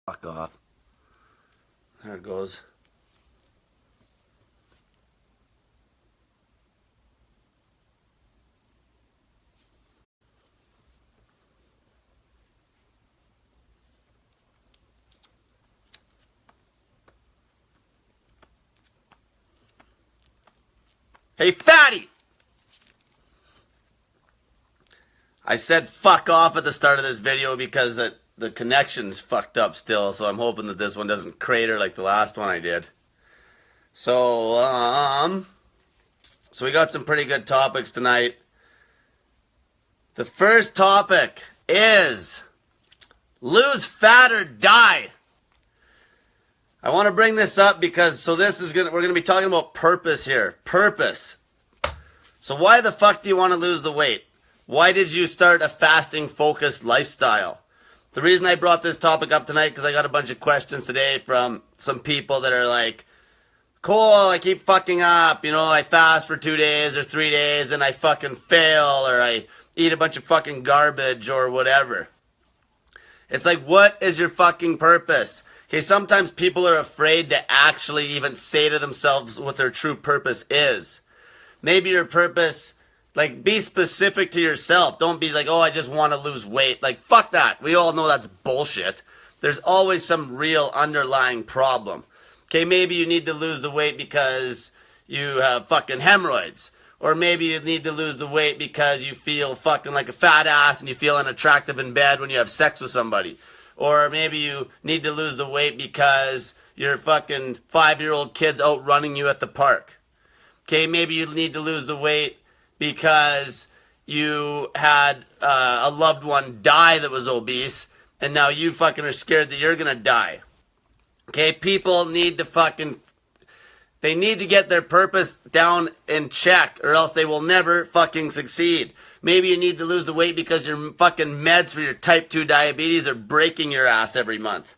Fuck off. There it goes. Hey, fatty! I said fuck off at the start of this video because the connection's fucked up still, so I'm hoping that this one doesn't crater like the last one I did. So we got some pretty good topics tonight. The first topic is lose fat or die. I want to bring this up because we're gonna be talking about purpose here. Purpose. So why the fuck do you want to lose the weight? Why did you start a fasting focused lifestyle? The reason I brought this topic up tonight because I got a bunch of questions today from some people that are like, Cole, I keep fucking up. You know, I fast for 2 days or 3 days and I fucking fail, or I eat a bunch of fucking garbage or whatever. It's like, what is your fucking purpose? Okay, sometimes people are afraid to actually even say to themselves what their true purpose is. Maybe your purpose, like, be specific to yourself. Don't be like, oh, I just want to lose weight. Like, fuck that. We all know that's bullshit. There's always some real underlying problem. Okay, maybe you need to lose the weight because you have fucking hemorrhoids. Or maybe you need to lose the weight because you feel fucking like a fat ass and you feel unattractive in bed when you have sex with somebody. Or maybe you need to lose the weight because your fucking 5-year-old kid's outrunning you at the park. Okay, maybe you need to lose the weight because you had a loved one die that was obese and now you fucking are scared that you're gonna die. Okay, people need to they need to get their purpose down in check or else they will never fucking succeed. Maybe you need to lose the weight because your fucking meds for your type 2 diabetes are breaking your ass every month.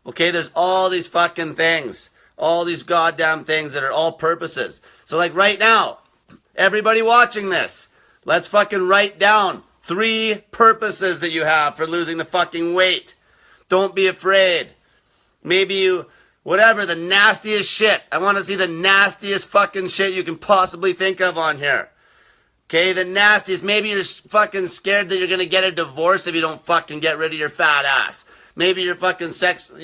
Okay, there's all these fucking things. All these goddamn things that are all purposes. So like right now, everybody watching this, let's fucking write down 3 purposes that you have for losing the fucking weight. Don't be afraid. Maybe whatever, the nastiest shit. I want to see the nastiest fucking shit you can possibly think of on here. Okay, the nastiest. Maybe you're fucking scared that you're going to get a divorce if you don't fucking get rid of your fat ass. Maybe your fucking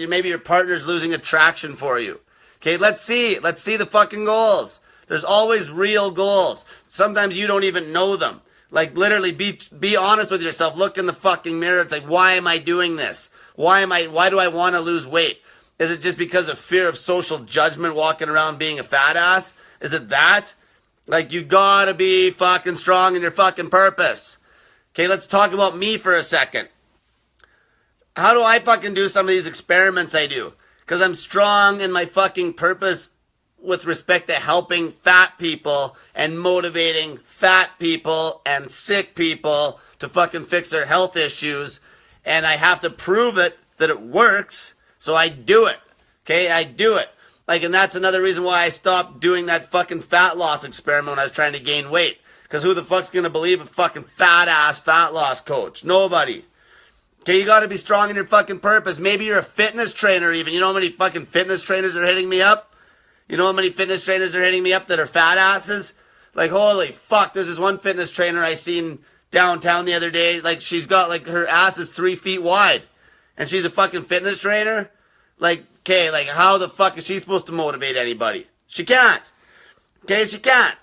maybe your partner's losing attraction for you. Okay, let's see the fucking goals. There's always real goals. Sometimes you don't even know them. Like literally be honest with yourself. Look in the fucking mirror. It's like, why am I doing this? Why do I want to lose weight? Is it just because of fear of social judgment walking around being a fat ass? Is it that? Like, you gotta be fucking strong in your fucking purpose. Okay, let's talk about me for a second. How do I fucking do some of these experiments I do? Because I'm strong in my fucking purpose with respect to helping fat people and motivating fat people and sick people to fucking fix their health issues. And I have to prove it that it works, so I do it. Okay, I do it. Like, and that's another reason why I stopped doing that fucking fat loss experiment when I was trying to gain weight. Because who the fuck's going to believe a fucking fat-ass fat loss coach? Nobody. Okay, you got to be strong in your fucking purpose. Maybe you're a fitness trainer even. You know how many fucking fitness trainers are hitting me up? You know how many fitness trainers are hitting me up that are fat asses? Like, holy fuck, there's this one fitness trainer I seen downtown the other day. Like, she's got, like, her ass is 3 feet wide. And she's a fucking fitness trainer? Like, okay, like, how the fuck is she supposed to motivate anybody? She can't. Okay, she can't.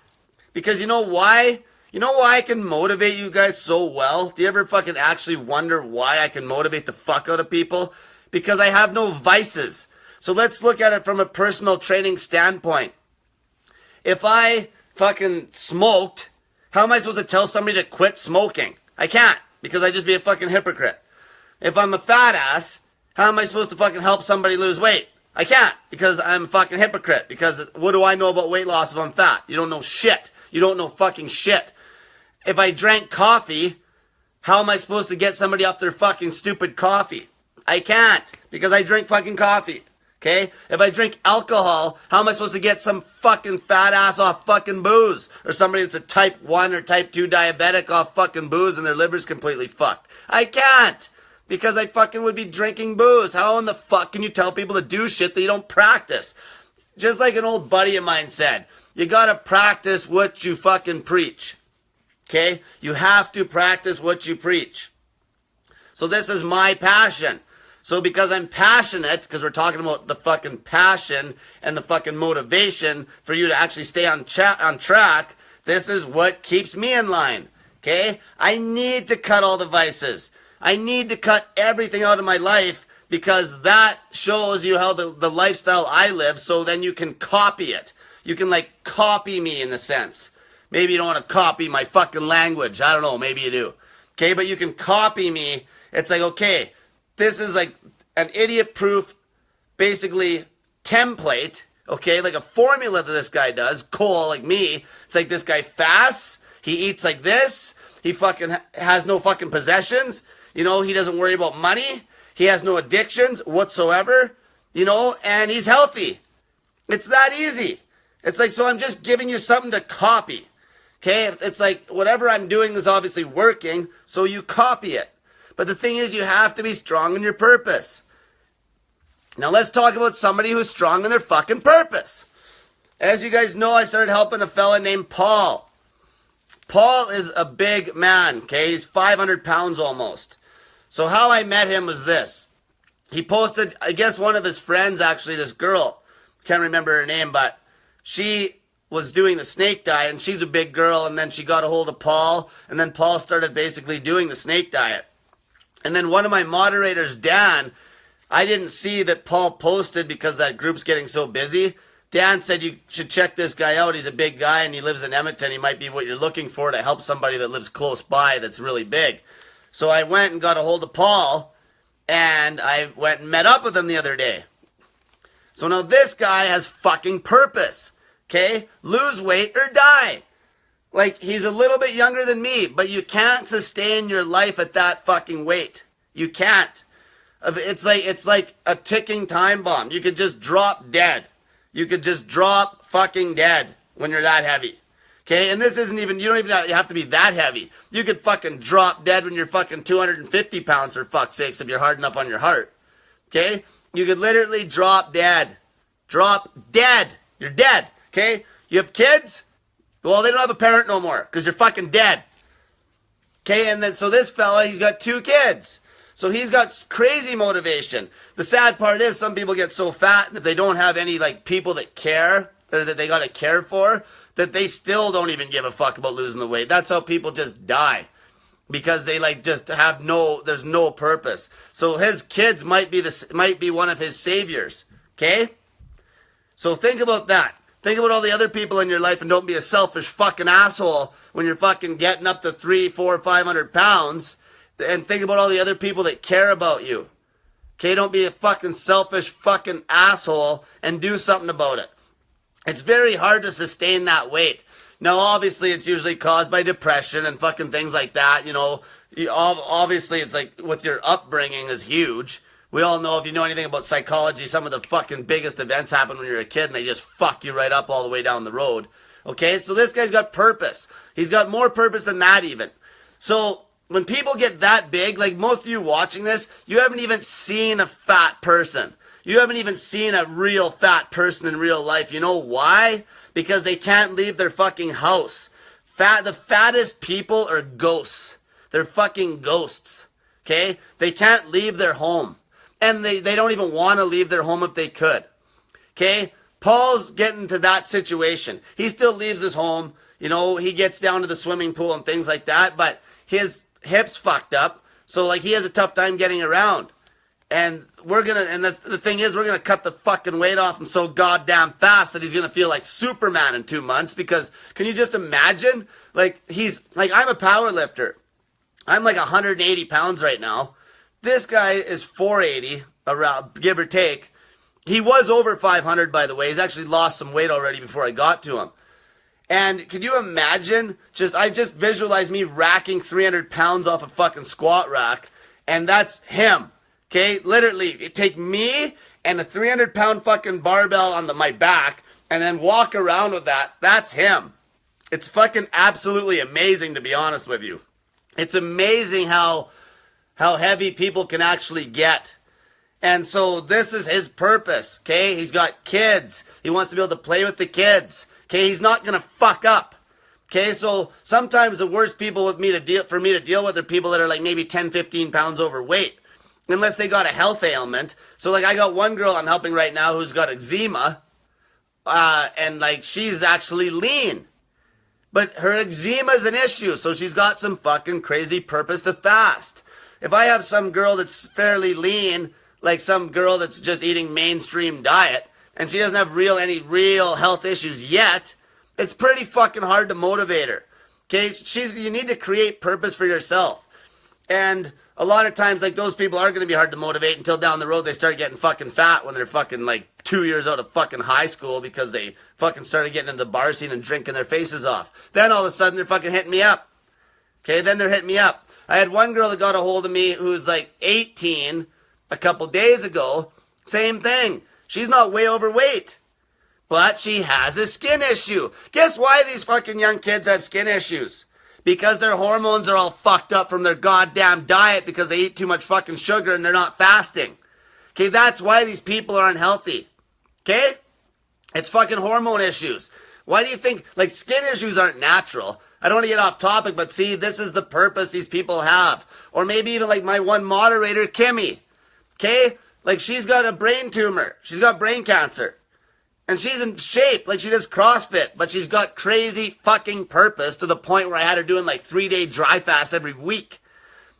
Because you know why? You know why I can motivate you guys so well? Do you ever fucking actually wonder why I can motivate the fuck out of people? Because I have no vices. So let's look at it from a personal training standpoint. If I fucking smoked, how am I supposed to tell somebody to quit smoking? I can't, because I'd just be a fucking hypocrite. If I'm a fat ass, how am I supposed to fucking help somebody lose weight? I can't, because I'm a fucking hypocrite. Because what do I know about weight loss if I'm fat? You don't know shit. You don't know fucking shit. If I drank coffee, how am I supposed to get somebody off their fucking stupid coffee? I can't, because I drink fucking coffee. Okay? If I drink alcohol, how am I supposed to get some fucking fat ass off fucking booze? Or somebody that's a type 1 or type 2 diabetic off fucking booze and their liver's completely fucked? I can't. Because I fucking would be drinking booze. How in the fuck can you tell people to do shit that you don't practice? Just like an old buddy of mine said, you gotta practice what you fucking preach. Okay? You have to practice what you preach. So this is my passion. So because I'm passionate, because we're talking about the fucking passion and the fucking motivation for you to actually stay on track, this is what keeps me in line. Okay? I need to cut all the vices. I need to cut everything out of my life because that shows you how the lifestyle I live, so then you can copy it. You can like copy me in a sense. Maybe you don't want to copy my fucking language. I don't know, maybe you do. Okay, but you can copy me. It's like, okay, this is like an idiot-proof, basically, template. Okay, like a formula that this guy does. Cole, like me. It's like this guy fasts. He eats like this. He fucking has no fucking possessions. You know, he doesn't worry about money. He has no addictions whatsoever. You know, and he's healthy. It's that easy. It's like, so I'm just giving you something to copy. Okay? It's like, whatever I'm doing is obviously working, so you copy it. But the thing is, you have to be strong in your purpose. Now let's talk about somebody who's strong in their fucking purpose. As you guys know, I started helping a fella named Paul. Paul is a big man, okay? He's 500 pounds almost. So how I met him was this. He posted, I guess one of his friends, actually, this girl, can't remember her name, but she was doing the snake diet, and she's a big girl, and then she got a hold of Paul, and then Paul started basically doing the snake diet. And then one of my moderators, Dan, I didn't see that Paul posted because that group's getting so busy. Dan said you should check this guy out. He's a big guy, and he lives in Edmonton. He might be what you're looking for to help somebody that lives close by that's really big. So I went and got a hold of Paul, and I went and met up with him the other day. So now this guy has fucking purpose, okay? Lose weight or die. Like, he's a little bit younger than me, but you can't sustain your life at that fucking weight. You can't. It's like a ticking time bomb. You could just drop dead. You could just drop fucking dead when you're that heavy. Okay, and this isn't even, you don't even have to be that heavy. You could fucking drop dead when you're fucking 250 pounds, for fuck's sakes, if you're hard enough on your heart. Okay? You could literally drop dead. Drop dead. You're dead. Okay? You have kids? Well, they don't have a parent no more, because you're fucking dead. Okay, and then, so this fella, he's got 2 kids. So he's got crazy motivation. The sad part is some people get so fat that they don't have any, like, people that care, or that they got to care for, that they still don't even give a fuck about losing the weight. That's how people just die. Because they, like, just have there's no purpose. So his kids might be one of his saviors. Okay? So think about that. Think about all the other people in your life, and don't be a selfish fucking asshole when you're fucking getting up to 300, 400, 500 pounds. And think about all the other people that care about you. Okay, don't be a fucking selfish fucking asshole and do something about it. It's very hard to sustain that weight. Now, obviously, it's usually caused by depression and fucking things like that. You know, obviously, it's like with your upbringing is huge. We all know, if you know anything about psychology, some of the fucking biggest events happen when you're a kid, and they just fuck you right up all the way down the road. Okay, so this guy's got purpose. He's got more purpose than that even. So when people get that big, like most of you watching this, you haven't even seen a fat person. You haven't even seen a real fat person in real life. You know why? Because they can't leave their fucking house. The fattest people are ghosts. They're fucking ghosts. Okay? They can't leave their home. And they don't even want to leave their home if they could. Okay? Paul's getting to that situation. He still leaves his home. You know, he gets down to the swimming pool and things like that. But his hips fucked up. So, like, he has a tough time getting around. And the thing is, we're gonna cut the fucking weight off him so goddamn fast that he's gonna feel like Superman in 2 months. Because can you just imagine? Like, I'm a power lifter. I'm like 180 pounds right now. This guy is 480, around, give or take. He was over 500, by the way. He's actually lost some weight already before I got to him. And can you imagine? I just visualize me racking 300 pounds off a fucking squat rack, and that's him. Okay, literally, take me and a 300-pound fucking barbell on my back and then walk around with that. That's him. It's fucking absolutely amazing, to be honest with you. It's amazing how how heavy people can actually get. And so this is his purpose, okay? He's got kids. He wants to be able to play with the kids, okay? He's not going to fuck up, okay? So sometimes the worst people for me to deal with are people that are like maybe 10, 15 pounds overweight, unless they got a health ailment. So like I got one girl I'm helping right now who's got eczema, and like she's actually lean. But her eczema is an issue, so she's got some fucking crazy purpose to fast. If I have some girl that's fairly lean, like some girl that's just eating mainstream diet, and she doesn't have any real health issues yet, it's pretty fucking hard to motivate her. Okay, you need to create purpose for yourself. And a lot of times, like, those people are going to be hard to motivate until down the road they start getting fucking fat when they're fucking, like, 2 years out of fucking high school because they fucking started getting into the bar scene and drinking their faces off. Then all of a sudden they're fucking hitting me up. Okay, then they're hitting me up. I had one girl that got a hold of me who's like 18 a couple days ago. Same thing. She's not way overweight, but she has a skin issue. Guess why these fucking young kids have skin issues? Because their hormones are all fucked up from their goddamn diet because they eat too much fucking sugar and they're not fasting. Okay, that's why these people are unhealthy. Okay? It's fucking hormone issues. Why do you think, like, skin issues aren't natural? I don't want to get off topic, but see, this is the purpose these people have. Or maybe even like my one moderator, Kimmy. Okay? Like, she's got a brain tumor. She's got brain cancer. And she's in shape, like she does CrossFit, but she's got crazy fucking purpose to the point where I had her doing like 3-day dry fasts every week.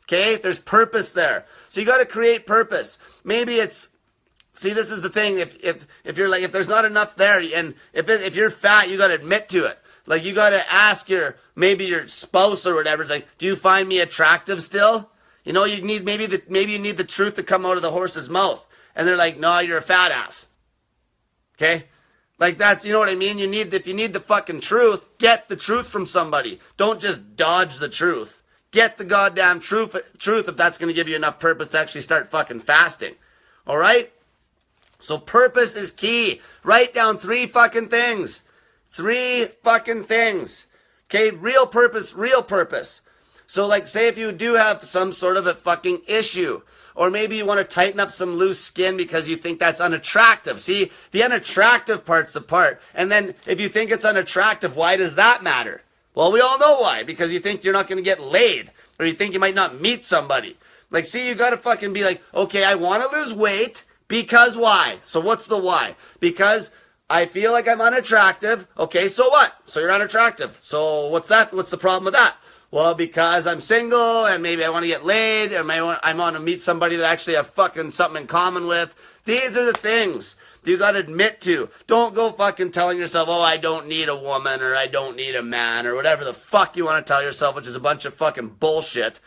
Okay? There's purpose there. So you got to create purpose. Maybe it's, see, this is the thing. If you're like, if there's not enough there, and if you're fat, you got to admit to it. Like, you got to ask maybe your spouse or whatever. It's like, do you find me attractive still? You know, you need, maybe you need the truth to come out of the horse's mouth. And they're like, no, you're a fat ass. Okay? Like, that's, you know what I mean? If you need the fucking truth, get the truth from somebody. Don't just dodge the truth. Get the goddamn truth if that's going to give you enough purpose to actually start fucking fasting. All right? So purpose is key. Write down 3 fucking things. 3 fucking things. Okay? Real purpose, real purpose. So, like, say if you do have some sort of a fucking issue, or maybe you want to tighten up some loose skin because you think that's unattractive. See, the unattractive part's the part. And then if you think it's unattractive, why does that matter? Well, we all know why. Because you think you're not going to get laid. Or you think you might not meet somebody. Like, see, you got to fucking be like, okay, I want to lose weight because why? So what's the why? Because I feel like I'm unattractive. Okay, so what? So you're unattractive. So what's that? What's the problem with that? Well, because I'm single and maybe I want to get laid and I want to meet somebody that I actually have fucking something in common with. These are the things you got to admit to. Don't go fucking telling yourself, oh, I don't need a woman or I don't need a man or whatever the fuck you want to tell yourself, which is a bunch of fucking bullshit.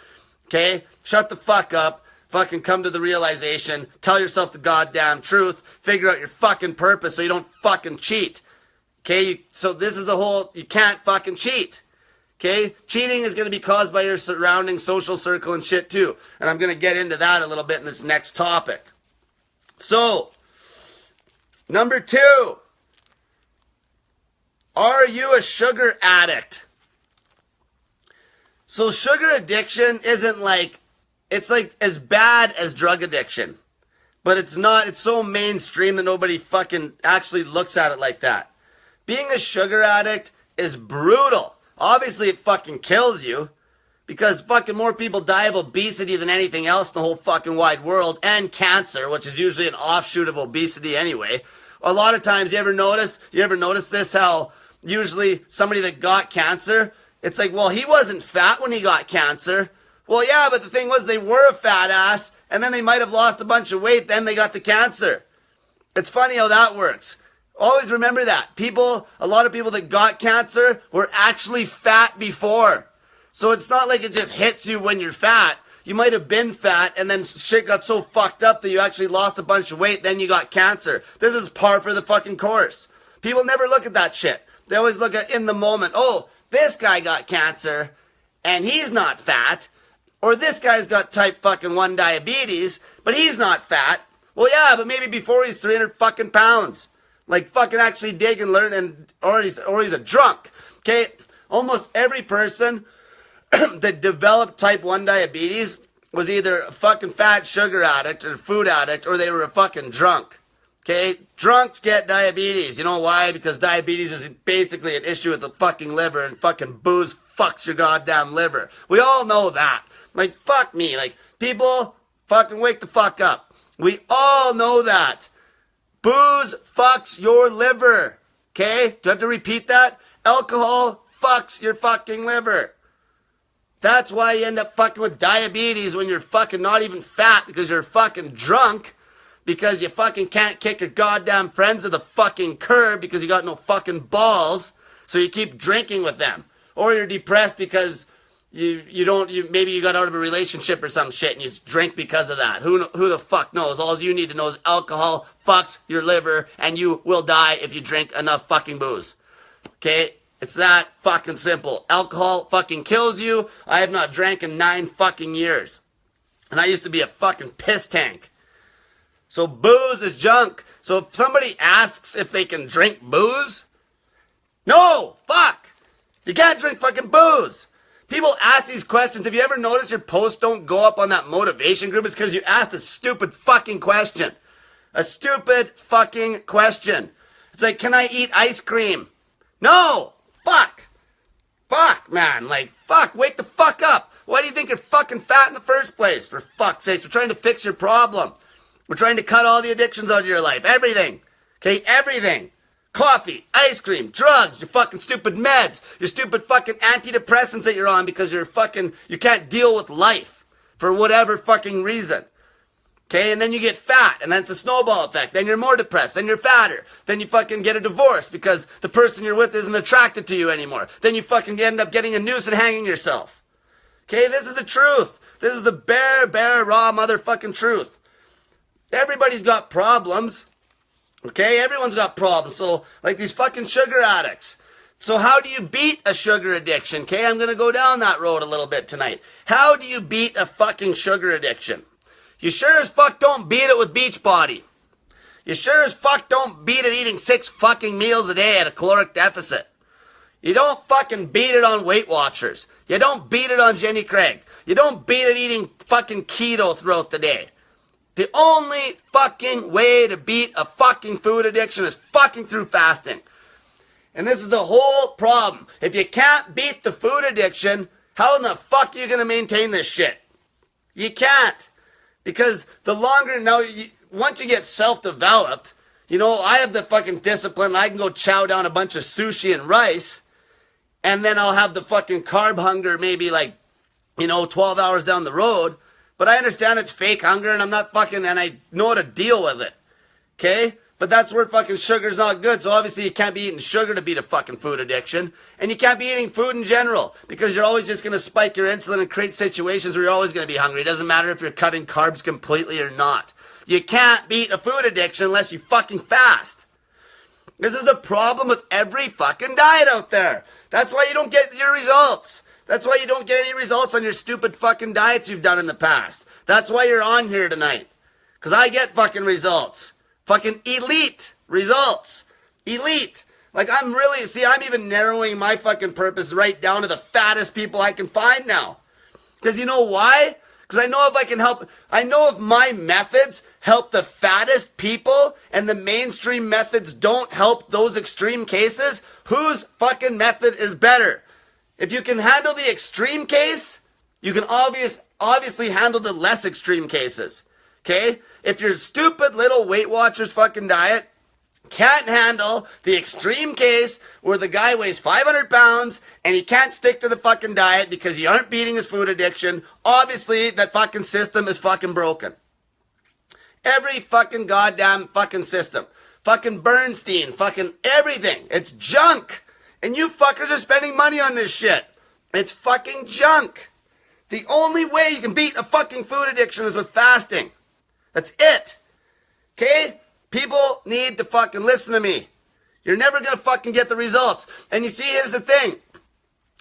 Okay? Shut the fuck up. Fucking come to the realization. Tell yourself the goddamn truth. Figure out your fucking purpose so you don't fucking cheat. Okay? So this is the whole, you can't fucking cheat. Okay? Cheating is going to be caused by your surrounding social circle and shit too. And I'm going to get into that a little bit in this next topic. So, number 2. Are you a sugar addict? So sugar addiction isn't like, it's like as bad as drug addiction. But it's not, it's so mainstream that nobody fucking actually looks at it like that. Being a sugar addict is brutal. Obviously, it fucking kills you because fucking more people die of obesity than anything else in the whole fucking wide world, and cancer, which is usually an offshoot of obesity anyway. A lot of times, you ever notice this, how usually somebody that got cancer, it's like, well, he wasn't fat when he got cancer. Well, yeah, but the thing was they were a fat ass, and then they might have lost a bunch of weight, then they got the cancer. It's funny how that works. Always remember that. A lot of people that got cancer were actually fat before. So it's not like it just hits you when you're fat. You might have been fat and then shit got so fucked up that you actually lost a bunch of weight, then you got cancer. This is par for the fucking course. People never look at that shit. They always look at in the moment. Oh, this guy got cancer and he's not fat. Or this guy's got type fucking 1 diabetes, but he's not fat. Well, yeah, but maybe before he's 300 fucking pounds. Like, fucking actually dig and learn, or he's a drunk. Okay? Almost every person that developed type 1 diabetes was either a fucking fat sugar addict or a food addict, or they were a fucking drunk. Okay? Drunks get diabetes. You know why? Because diabetes is basically an issue with the fucking liver, and fucking booze fucks your goddamn liver. We all know that. Like, fuck me. Like, people, fucking wake the fuck up. We all know that. Booze fucks your liver. Okay? Do I have to repeat that? Alcohol fucks your fucking liver. That's why you end up fucking with diabetes when you're fucking not even fat, because you're fucking drunk, because you fucking can't kick your goddamn friends to the fucking curb because you got no fucking balls, so you keep drinking with them. Or you're depressed because maybe you got out of a relationship or some shit and you drink because of that. Who the fuck knows? All you need to know is alcohol fucks your liver and you will die if you drink enough fucking booze. Okay? It's that fucking simple. Alcohol fucking kills you. I have not drank in 9 fucking years. And I used to be a fucking piss tank. So booze is junk. So if somebody asks if they can drink booze, no, fuck. You can't drink fucking booze. People ask these questions. Have you ever noticed your posts don't go up on that motivation group? It's because you asked a stupid fucking question. A stupid fucking question. It's like, can I eat ice cream? No. Fuck. Fuck, man. Like, fuck. Wake the fuck up. Why do you think you're fucking fat in the first place? For fuck's sakes. We're trying to fix your problem. We're trying to cut all the addictions out of your life. Everything. Okay? Everything. Coffee, ice cream, drugs, your fucking stupid meds, your stupid fucking antidepressants that you're on because you can't deal with life for whatever fucking reason. Okay, and then you get fat, and then it's a snowball effect. Then you're more depressed, then you're fatter. Then you fucking get a divorce because the person you're with isn't attracted to you anymore. Then you fucking end up getting a noose and hanging yourself. Okay, this is the truth. This is the bare, raw motherfucking truth. Everybody's got problems. Okay, everyone's got problems. So, like these fucking sugar addicts. So how do you beat a sugar addiction? Okay, I'm going to go down that road a little bit tonight. How do you beat a fucking sugar addiction? You sure as fuck don't beat it with Beachbody. You sure as fuck don't beat it eating 6 fucking meals a day at a caloric deficit. You don't fucking beat it on Weight Watchers. You don't beat it on Jenny Craig. You don't beat it eating fucking keto throughout the day. The only fucking way to beat a fucking food addiction is fucking through fasting. And this is the whole problem. If you can't beat the food addiction, how in the fuck are you going to maintain this shit? You can't. Because the longer, once you get self-developed, I have the fucking discipline. I can go chow down a bunch of sushi and rice, and then I'll have the fucking carb hunger maybe 12 hours down the road. But I understand it's fake hunger, and and I know how to deal with it. Okay? But that's where fucking sugar's not good. So obviously you can't be eating sugar to beat a fucking food addiction. And you can't be eating food in general, because you're always just going to spike your insulin and create situations where you're always going to be hungry. It doesn't matter if you're cutting carbs completely or not. You can't beat a food addiction unless you fucking fast. This is the problem with every fucking diet out there. That's why you don't get your results. That's why you don't get any results on your stupid fucking diets you've done in the past. That's why you're on here tonight. Because I get fucking results. Fucking elite results. Elite. I'm even narrowing my fucking purpose right down to the fattest people I can find now. Because you know why? Because I know if my methods help the fattest people and the mainstream methods don't help those extreme cases, whose fucking method is better? If you can handle the extreme case, you can obviously handle the less extreme cases. Okay? If your stupid little Weight Watchers fucking diet can't handle the extreme case where the guy weighs 500 pounds and he can't stick to the fucking diet because you aren't beating his food addiction, obviously that fucking system is fucking broken. Every fucking goddamn fucking system. Fucking Bernstein, fucking everything. It's junk. And you fuckers are spending money on this shit. It's fucking junk. The only way you can beat a fucking food addiction is with fasting. That's it. Okay? People need to fucking listen to me. You're never going to fucking get the results. And you see, here's the thing.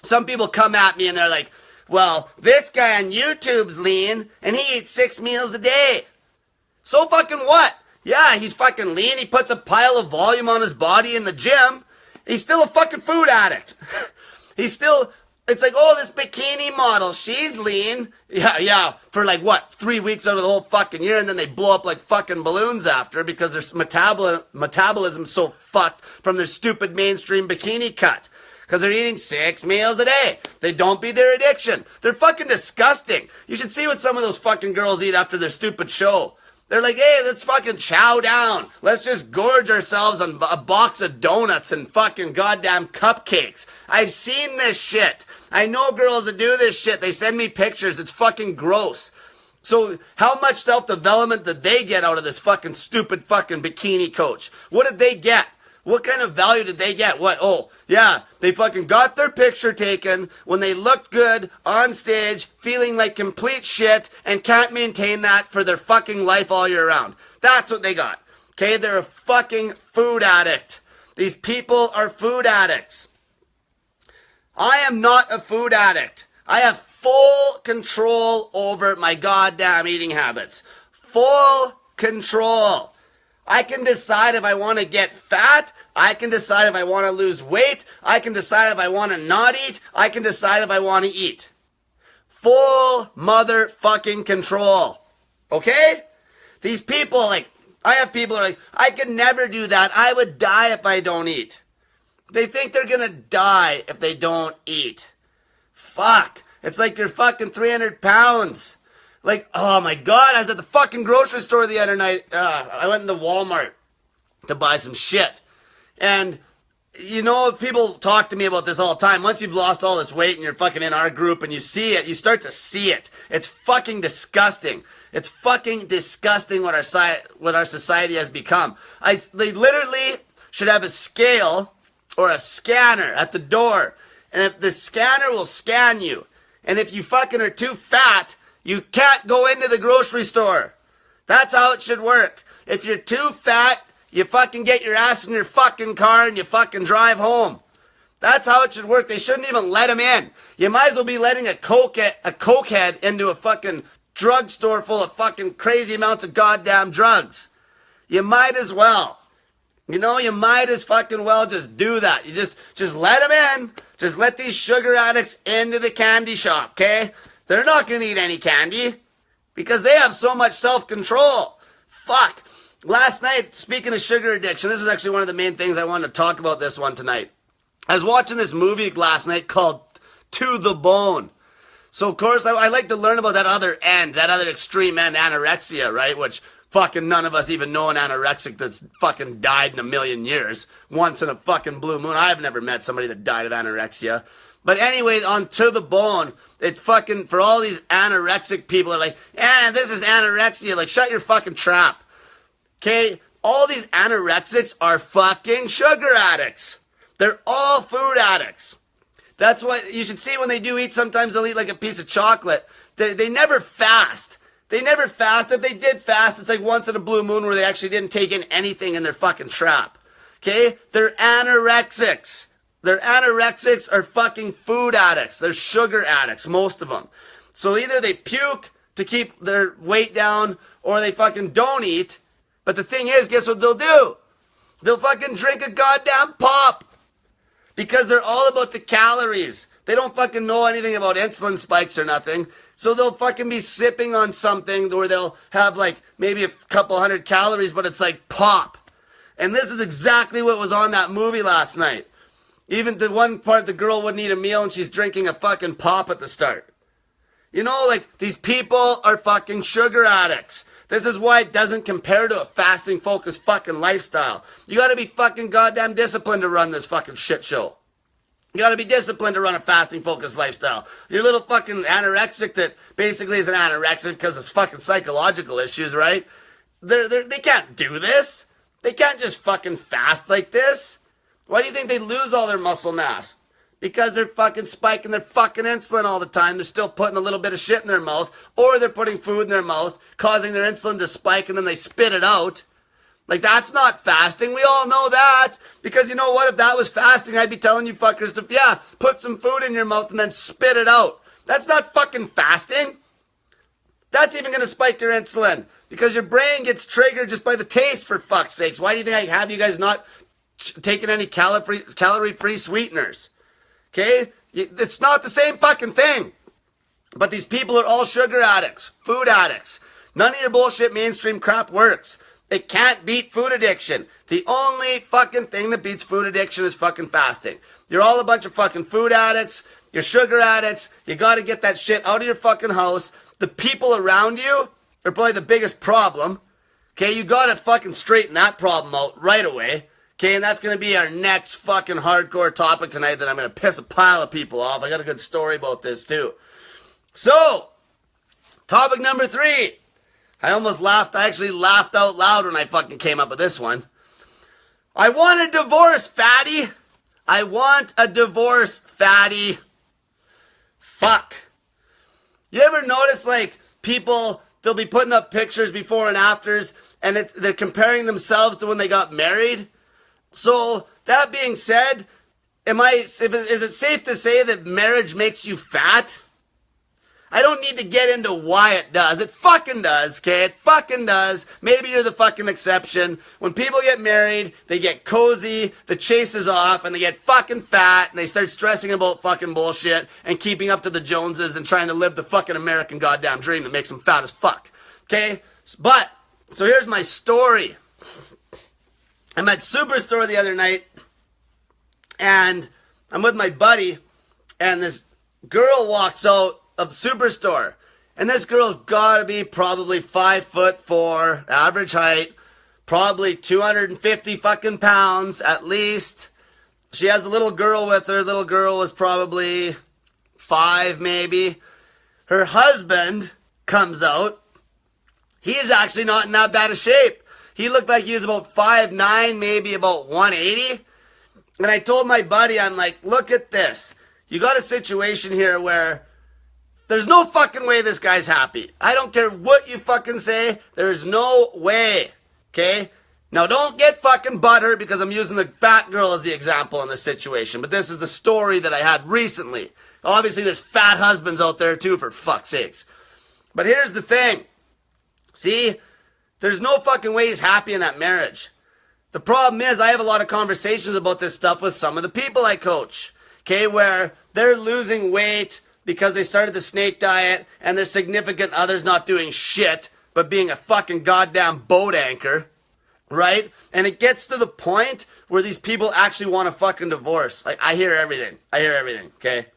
Some people come at me and they're like, well, this guy on YouTube's lean and he eats 6 meals a day. So fucking what? Yeah, he's fucking lean. He puts a pile of volume on his body in the gym. He's still a fucking food addict. He's still It's like, oh, this bikini model, she's lean. Yeah, for like what, 3 weeks out of the whole fucking year, and then they blow up like fucking balloons after because their metabolism's so fucked from their stupid mainstream bikini cut. Because they're eating 6 meals a day. They don't beat their addiction. They're fucking disgusting. You should see what some of those fucking girls eat after their stupid show. They're like, hey, let's fucking chow down. Let's just gorge ourselves on a box of donuts and fucking goddamn cupcakes. I've seen this shit. I know girls that do this shit. They send me pictures. It's fucking gross. So how much self-development did they get out of this fucking stupid fucking bikini coach? What did they get? What kind of value did they get? What? Oh, yeah, they fucking got their picture taken when they looked good on stage, feeling like complete shit, and can't maintain that for their fucking life all year round. That's what they got. Okay, they're a fucking food addict. These people are food addicts. I am not a food addict. I have full control over my goddamn eating habits. Full control. I can decide if I want to get fat. I can decide if I want to lose weight. I can decide if I want to not eat. I can decide if I want to eat. Full motherfucking control. Okay? These people, like, I have people who are like, I could never do that. I would die if I don't eat. They think they're gonna die if they don't eat. Fuck. It's like you're fucking 300 pounds. Like, oh my God, I was at the fucking grocery store the other night. I went into Walmart to buy some shit. And, you know, people talk to me about this all the time. Once you've lost all this weight and you're fucking in our group and you see it, you start to see it. It's fucking disgusting. It's fucking disgusting what our society has become. They literally should have a scale or a scanner at the door. And if the scanner will scan you, and if you fucking are too fat, you can't go into the grocery store. That's how it should work. If you're too fat, you fucking get your ass in your fucking car and you fucking drive home. That's how it should work. They shouldn't even let him in. You might as well be letting a cokehead into a fucking drugstore full of fucking crazy amounts of goddamn drugs. You might as well. You know, you might as fucking well just do that. You just let them in. Just let these sugar addicts into the candy shop, okay? They're not going to eat any candy because they have so much self-control. Fuck. Last night, speaking of sugar addiction, this is actually one of the main things I wanted to talk about this one tonight. I was watching this movie last night called To the Bone. So, of course, I like to learn about that other end, that other extreme end, anorexia, right? Which fucking none of us even know an anorexic that's fucking died in a million years. Once in a fucking blue moon. I've never met somebody that died of anorexia. But anyway, on To the Bone, it fucking, for all these anorexic people are like, this is anorexia. Like, shut your fucking trap. Okay? All these anorexics are fucking sugar addicts. They're all food addicts. That's what you should see when they do eat. Sometimes they'll eat like a piece of chocolate. They never fast. They never fast. If they did fast, it's like once in a blue moon where they actually didn't take in anything in their fucking trap. Okay? They're anorexics. Their anorexics are fucking food addicts. They're sugar addicts, most of them. So either they puke to keep their weight down or they fucking don't eat. But the thing is, guess what they'll do? They'll fucking drink a goddamn pop. Because they're all about the calories. They don't fucking know anything about insulin spikes or nothing. So they'll fucking be sipping on something where they'll have like maybe a couple hundred calories, but it's like pop. And this is exactly what was on that movie last night. Even the one part, the girl wouldn't eat a meal and she's drinking a fucking pop at the start. You know, like, these people are fucking sugar addicts. This is why it doesn't compare to a fasting-focused fucking lifestyle. You gotta be fucking goddamn disciplined to run this fucking shit show. You gotta be disciplined to run a fasting-focused lifestyle. Your little fucking anorexic that basically is an anorexic because of fucking psychological issues, right? They can't do this. They can't just fucking fast like this. Why do you think they lose all their muscle mass? Because they're fucking spiking their fucking insulin all the time. They're still putting a little bit of shit in their mouth. Or they're putting food in their mouth, causing their insulin to spike, and then they spit it out. Like, that's not fasting. We all know that. Because you know what? If that was fasting, I'd be telling you fuckers to, put some food in your mouth and then spit it out. That's not fucking fasting. That's even going to spike your insulin. Because your brain gets triggered just by the taste, for fuck's sakes. Why do you think I have you guys not taking any calorie-free sweeteners? Okay? It's not the same fucking thing. But these people are all sugar addicts, food addicts. None of your bullshit mainstream crap works. It can't beat food addiction. The only fucking thing that beats food addiction is fucking fasting. You're all a bunch of fucking food addicts. You're sugar addicts. You got to get that shit out of your fucking house. The people around you are probably the biggest problem. Okay, you got to fucking straighten that problem out right away. Okay, and that's going to be our next fucking hardcore topic tonight that I'm going to piss a pile of people off. I got a good story about this too. So, topic number 3. I almost laughed. I actually laughed out loud when I fucking came up with this one. I want a divorce, fatty. I want a divorce, fatty. Fuck. You ever notice, like, people, they'll be putting up pictures before and afters, and they're comparing themselves to when they got married? So, that being said, is it safe to say that marriage makes you fat? I don't need to get into why it does. It fucking does, okay? It fucking does. Maybe you're the fucking exception. When people get married, they get cozy, the chase is off, and they get fucking fat, and they start stressing about fucking bullshit and keeping up to the Joneses and trying to live the fucking American goddamn dream that makes them fat as fuck, okay? But, so here's my story. I'm at Superstore the other night, and I'm with my buddy, and this girl walks out of the Superstore, and this girl's gotta be probably 5'4", average height, probably 250 fucking pounds at least. She has a little girl with her. Little girl was probably 5 maybe. Her husband comes out. He's actually not in that bad of shape. He looked like he was about 5'9", maybe about 180. And I told my buddy, I'm like, look at this. You got a situation here where there's no fucking way this guy's happy. I don't care what you fucking say. There's no way. Okay? Now don't get fucking butthurt because I'm using the fat girl as the example in this situation. But this is the story that I had recently. Obviously there's fat husbands out there too, for fuck's sakes. But here's the thing. See? There's no fucking way he's happy in that marriage. The problem is I have a lot of conversations about this stuff with some of the people I coach. Okay? Where they're losing weight because they started the snake diet and their significant other's not doing shit but being a fucking goddamn boat anchor, right? And it gets to the point where these people actually want a fucking divorce. Like, I hear everything, okay?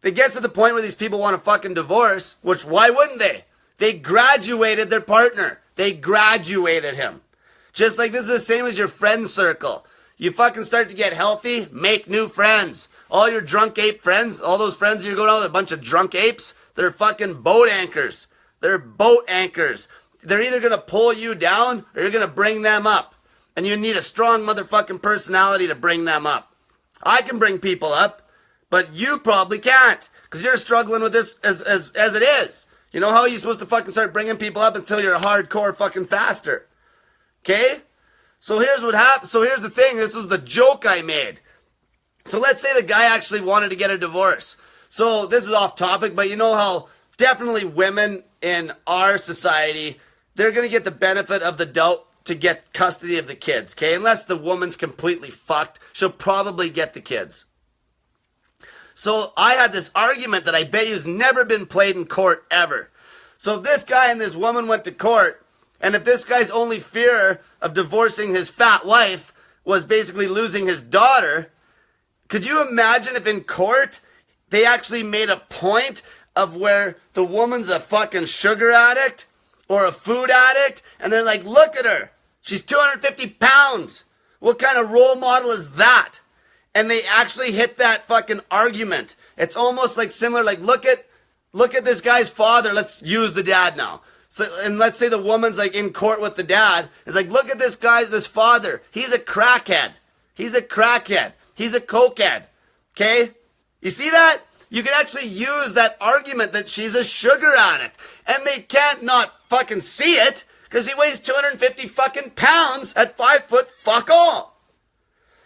It gets to the point where these people want a fucking divorce, which why wouldn't they? They graduated their partner. They graduated him. Just like this is the same as your friend circle. You fucking start to get healthy, make new friends. All your drunk ape friends, all those friends you go down with, a bunch of drunk apes, they're fucking boat anchors. They're boat anchors. They're either going to pull you down or you're going to bring them up. And you need a strong motherfucking personality to bring them up. I can bring people up, but you probably can't because you're struggling with this as it is. You know how are you supposed to fucking start bringing people up until you're a hardcore fucking faster? Okay? So here's what happened. So here's the thing. This was the joke I made. So let's say the guy actually wanted to get a divorce. So this is off topic, but you know how definitely women in our society, they're going to get the benefit of the doubt to get custody of the kids, okay? Unless the woman's completely fucked, she'll probably get the kids. So I had this argument that I bet you's never been played in court ever. So if this guy and this woman went to court, and if this guy's only fear of divorcing his fat wife was basically losing his daughter, could you imagine if in court they actually made a point of where the woman's a fucking sugar addict or a food addict and they're like, look at her. She's 250 pounds. What kind of role model is that? And they actually hit that fucking argument. It's almost like similar, like look at this guy's father. Let's use the dad now. So, and let's say the woman's like in court with the dad. It's like, look at this father. He's a crackhead. He's a cokehead. Okay? You see that? You can actually use that argument that she's a sugar addict. And they can't not fucking see it because she weighs 250 fucking pounds at 5 foot fuck all.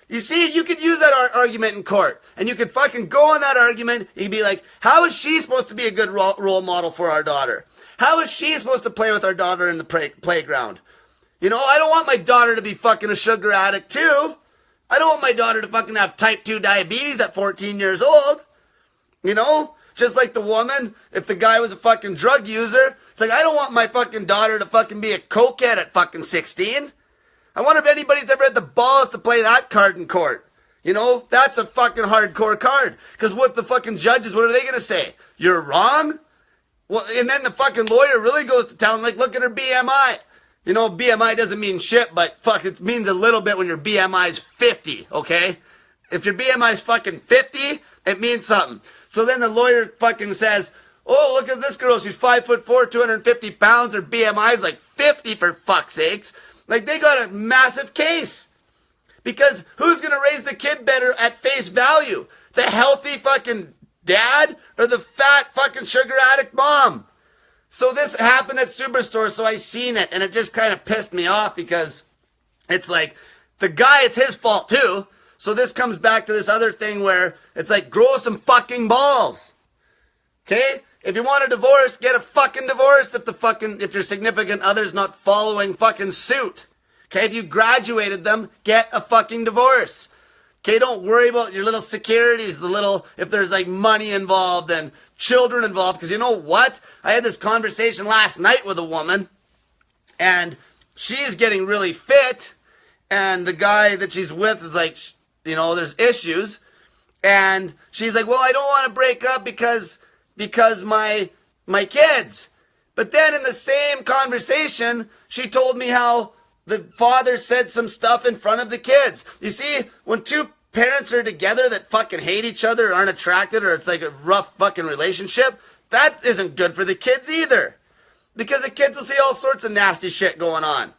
You see, you could use that argument in court. And you could fucking go on that argument. You'd be like, how is she supposed to be a good role model for our daughter? How is she supposed to play with our daughter in the playground? You know, I don't want my daughter to be fucking a sugar addict too. I don't want my daughter to fucking have type 2 diabetes at 14 years old. You know? Just like the woman, if the guy was a fucking drug user, it's like, I don't want my fucking daughter to fucking be a cokehead at fucking 16. I wonder if anybody's ever had the balls to play that card in court. You know, that's a fucking hardcore card. Because what the fucking judges, what are they going to say? You're wrong? Well, and then the fucking lawyer really goes to town, like, look at her BMI. You know, BMI doesn't mean shit, but fuck, it means a little bit when your BMI is 50, okay? If your BMI is fucking 50, it means something. So then the lawyer fucking says, oh, look at this girl. She's 5'4", 250 pounds. Her BMI is like 50 for fuck's sakes. Like, they got a massive case. Because who's going to raise the kid better at face value? The healthy fucking dad or the fat fucking sugar addict mom? So this happened at Superstore, so I seen it, and it just kind of pissed me off because it's like, the guy, it's his fault too. So this comes back to this other thing where it's like, grow some fucking balls. Okay? If you want a divorce, get a fucking divorce if your significant other's not following fucking suit. Okay? If you graduated them, get a fucking divorce. Okay? Don't worry about your little securities, if there's like money involved and children involved. Because you know what? I had this conversation last night with a woman, and she's getting really fit, and the guy that she's with is like, you know, there's issues. And she's like, well, I don't want to break up because my kids. But then in the same conversation, she told me how the father said some stuff in front of the kids. You see, when two parents are together that fucking hate each other or aren't attracted, or it's like a rough fucking relationship, that isn't good for the kids either. Because the kids will see all sorts of nasty shit going on.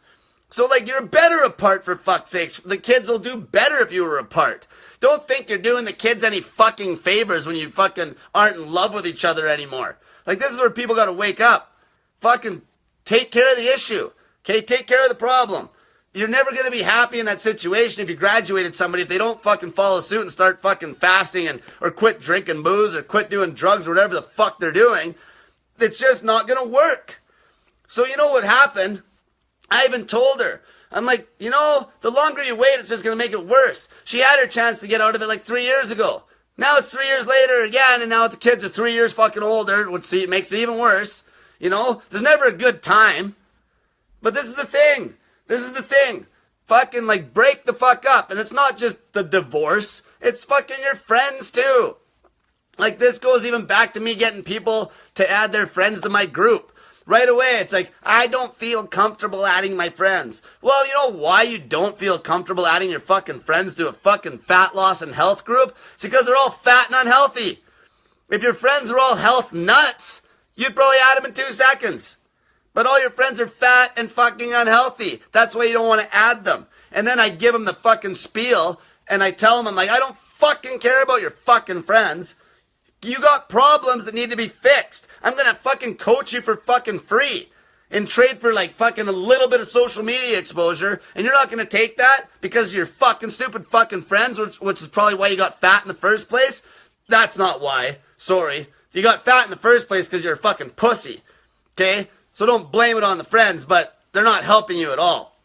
So, like, you're better apart, for fuck's sakes. The kids will do better if you were apart. Don't think you're doing the kids any fucking favors when you fucking aren't in love with each other anymore. Like, this is where people gotta wake up. Fucking take care of the issue. Okay, take care of the problem. You're never gonna be happy in that situation if you graduated somebody, if they don't fucking follow suit and start fucking fasting or quit drinking booze or quit doing drugs or whatever the fuck they're doing. It's just not gonna work. So you know what happened? I even told her, I'm like, you know, the longer you wait, it's just going to make it worse. She had her chance to get out of it like 3 years ago. Now it's 3 years later again, and now the kids are 3 years fucking older, which makes it even worse. You know, there's never a good time. But this is the thing. Fucking, like, break the fuck up. And it's not just the divorce. It's fucking your friends, too. Like, this goes even back to me getting people to add their friends to my group. Right away, it's like, I don't feel comfortable adding my friends. Well, you know why you don't feel comfortable adding your fucking friends to a fucking fat loss and health group? It's because they're all fat and unhealthy. If your friends were all health nuts, you'd probably add them in 2 seconds. But all your friends are fat and fucking unhealthy. That's why you don't want to add them. And then I give them the fucking spiel, and I tell them, I'm like, I don't fucking care about your fucking friends. You got problems that need to be fixed. I'm gonna fucking coach you for fucking free and trade for like fucking a little bit of social media exposure, and you're not gonna take that because you're fucking stupid fucking friends, which is probably why you got fat in the first place. That's not why. Sorry. You got fat in the first place because you're a fucking pussy. Okay? So don't blame it on the friends, but they're not helping you at all.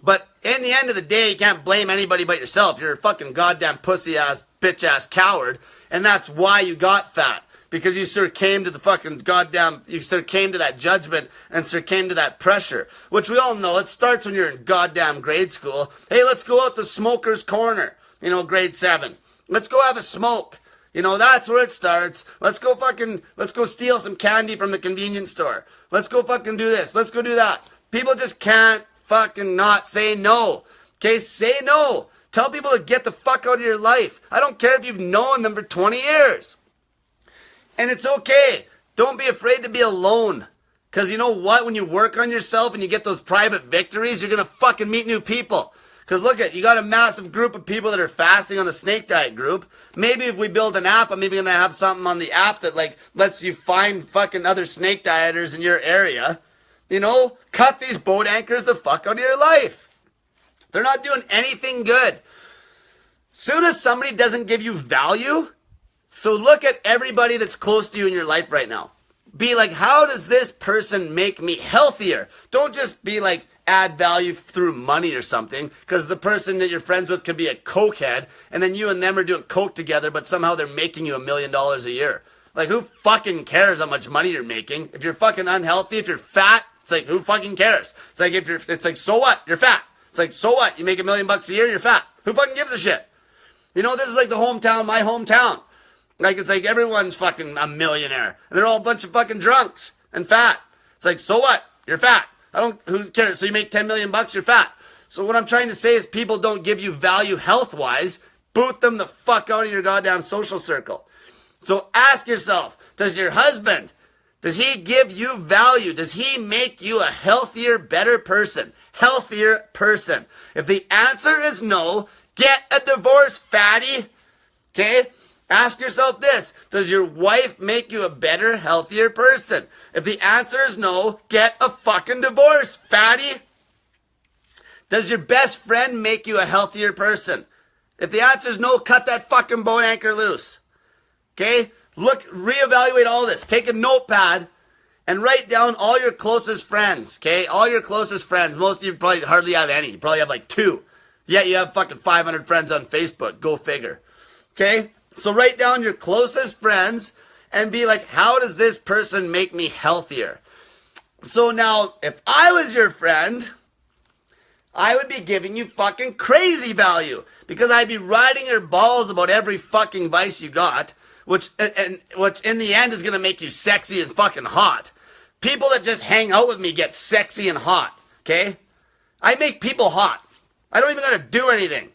But in the end of the day, you can't blame anybody but yourself. You're a fucking goddamn pussy-ass, bitch-ass coward. And that's why you got fat. Because you sort of came to the fucking goddamn, you sort of came to that judgment and sort of came to that pressure. Which we all know, it starts when you're in goddamn grade school. Hey, let's go out to Smoker's Corner, you know, grade 7. Let's go have a smoke. You know, that's where it starts. Let's go steal some candy from the convenience store. Let's go fucking do this. Let's go do that. People just can't fucking not say no. Okay, say no. Tell people to get the fuck out of your life. I don't care if you've known them for 20 years. And it's okay. Don't be afraid to be alone. Because you know what? When you work on yourself and you get those private victories, you're going to fucking meet new people. Because look at, you got a massive group of people that are fasting on the snake diet group. Maybe if we build an app, I'm maybe going to have something on the app that like lets you find fucking other snake dieters in your area. You know, cut these boat anchors the fuck out of your life. They're not doing anything good. Soon as somebody doesn't give you value, so look at everybody that's close to you in your life right now. Be like, how does this person make me healthier? Don't just be like, add value through money or something, because the person that you're friends with could be a cokehead, and then you and them are doing coke together, but somehow they're making you $1 million a year. Like, who fucking cares how much money you're making? If you're fucking unhealthy, if you're fat, it's like, who fucking cares? It's like, it's like, so what? You're fat. It's like, so what? You make $1 million a year, you're fat. Who fucking gives a shit? You know, this is like the hometown, my hometown. Like, it's like everyone's fucking a millionaire. And they're all a bunch of fucking drunks and fat. It's like, so what? You're fat. Who cares? So you make $10 million, you're fat. So what I'm trying to say is people don't give you value health-wise. Boot them the fuck out of your goddamn social circle. So ask yourself, does your husband, does he give you value? Does he make you a healthier, better person? Healthier person? If the answer is no, get a divorce, fatty. Okay? Ask yourself this, does your wife make you a better, healthier person? If the answer is no, get a fucking divorce, fatty. Does your best friend make you a healthier person? If the answer is no, cut that fucking boat anchor loose. Okay? Look, reevaluate all this. Take a notepad and write down all your closest friends. Okay? All your closest friends. Most of you probably hardly have any. You probably have like 2. Yet you have fucking 500 friends on Facebook. Go figure. Okay? So write down your closest friends and be like, how does this person make me healthier? So now, if I was your friend, I would be giving you fucking crazy value, because I'd be riding your balls about every fucking vice you got, which in the end is going to make you sexy and fucking hot. People that just hang out with me get sexy and hot, okay? I make people hot. I don't even got to do anything.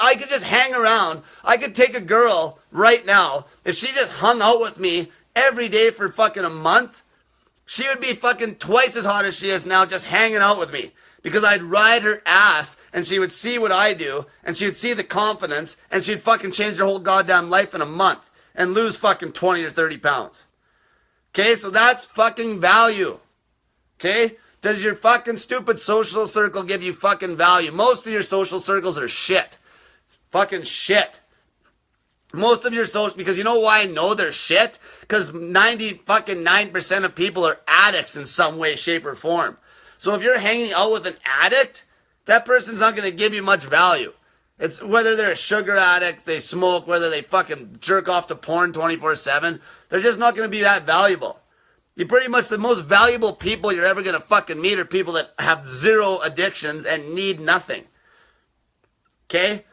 I could just hang around. I could take a girl right now. If she just hung out with me every day for fucking a month, she would be fucking twice as hot as she is now just hanging out with me. Because I'd ride her ass and she would see what I do and she would see the confidence and she'd fucking change her whole goddamn life in a month and lose fucking 20 or 30 pounds. Okay, so that's fucking value. Okay? Does your fucking stupid social circle give you fucking value? Most of your social circles are shit. Fucking shit. Most of your social, because you know why I know they're shit? Because 99% of people are addicts in some way, shape, or form. So if you're hanging out with an addict, that person's not going to give you much value. It's whether they're a sugar addict, they smoke, whether they fucking jerk off to porn 24/7, they're just not going to be that valuable. You pretty much, the most valuable people you're ever going to fucking meet are people that have zero addictions and need nothing. Okay?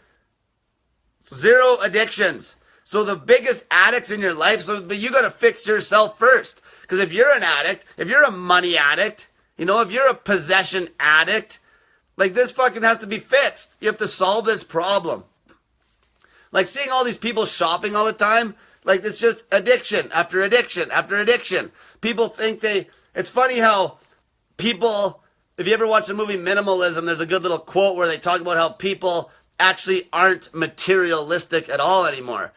Zero addictions. So the biggest addicts in your life, but you got to fix yourself first. Because if you're an addict, if you're a money addict, you know, if you're a possession addict, like, this fucking has to be fixed. You have to solve this problem. Like, seeing all these people shopping all the time, like, it's just addiction after addiction after addiction. People think it's funny how people, if you ever watch the movie Minimalism, there's a good little quote where they talk about how people actually aren't materialistic at all anymore.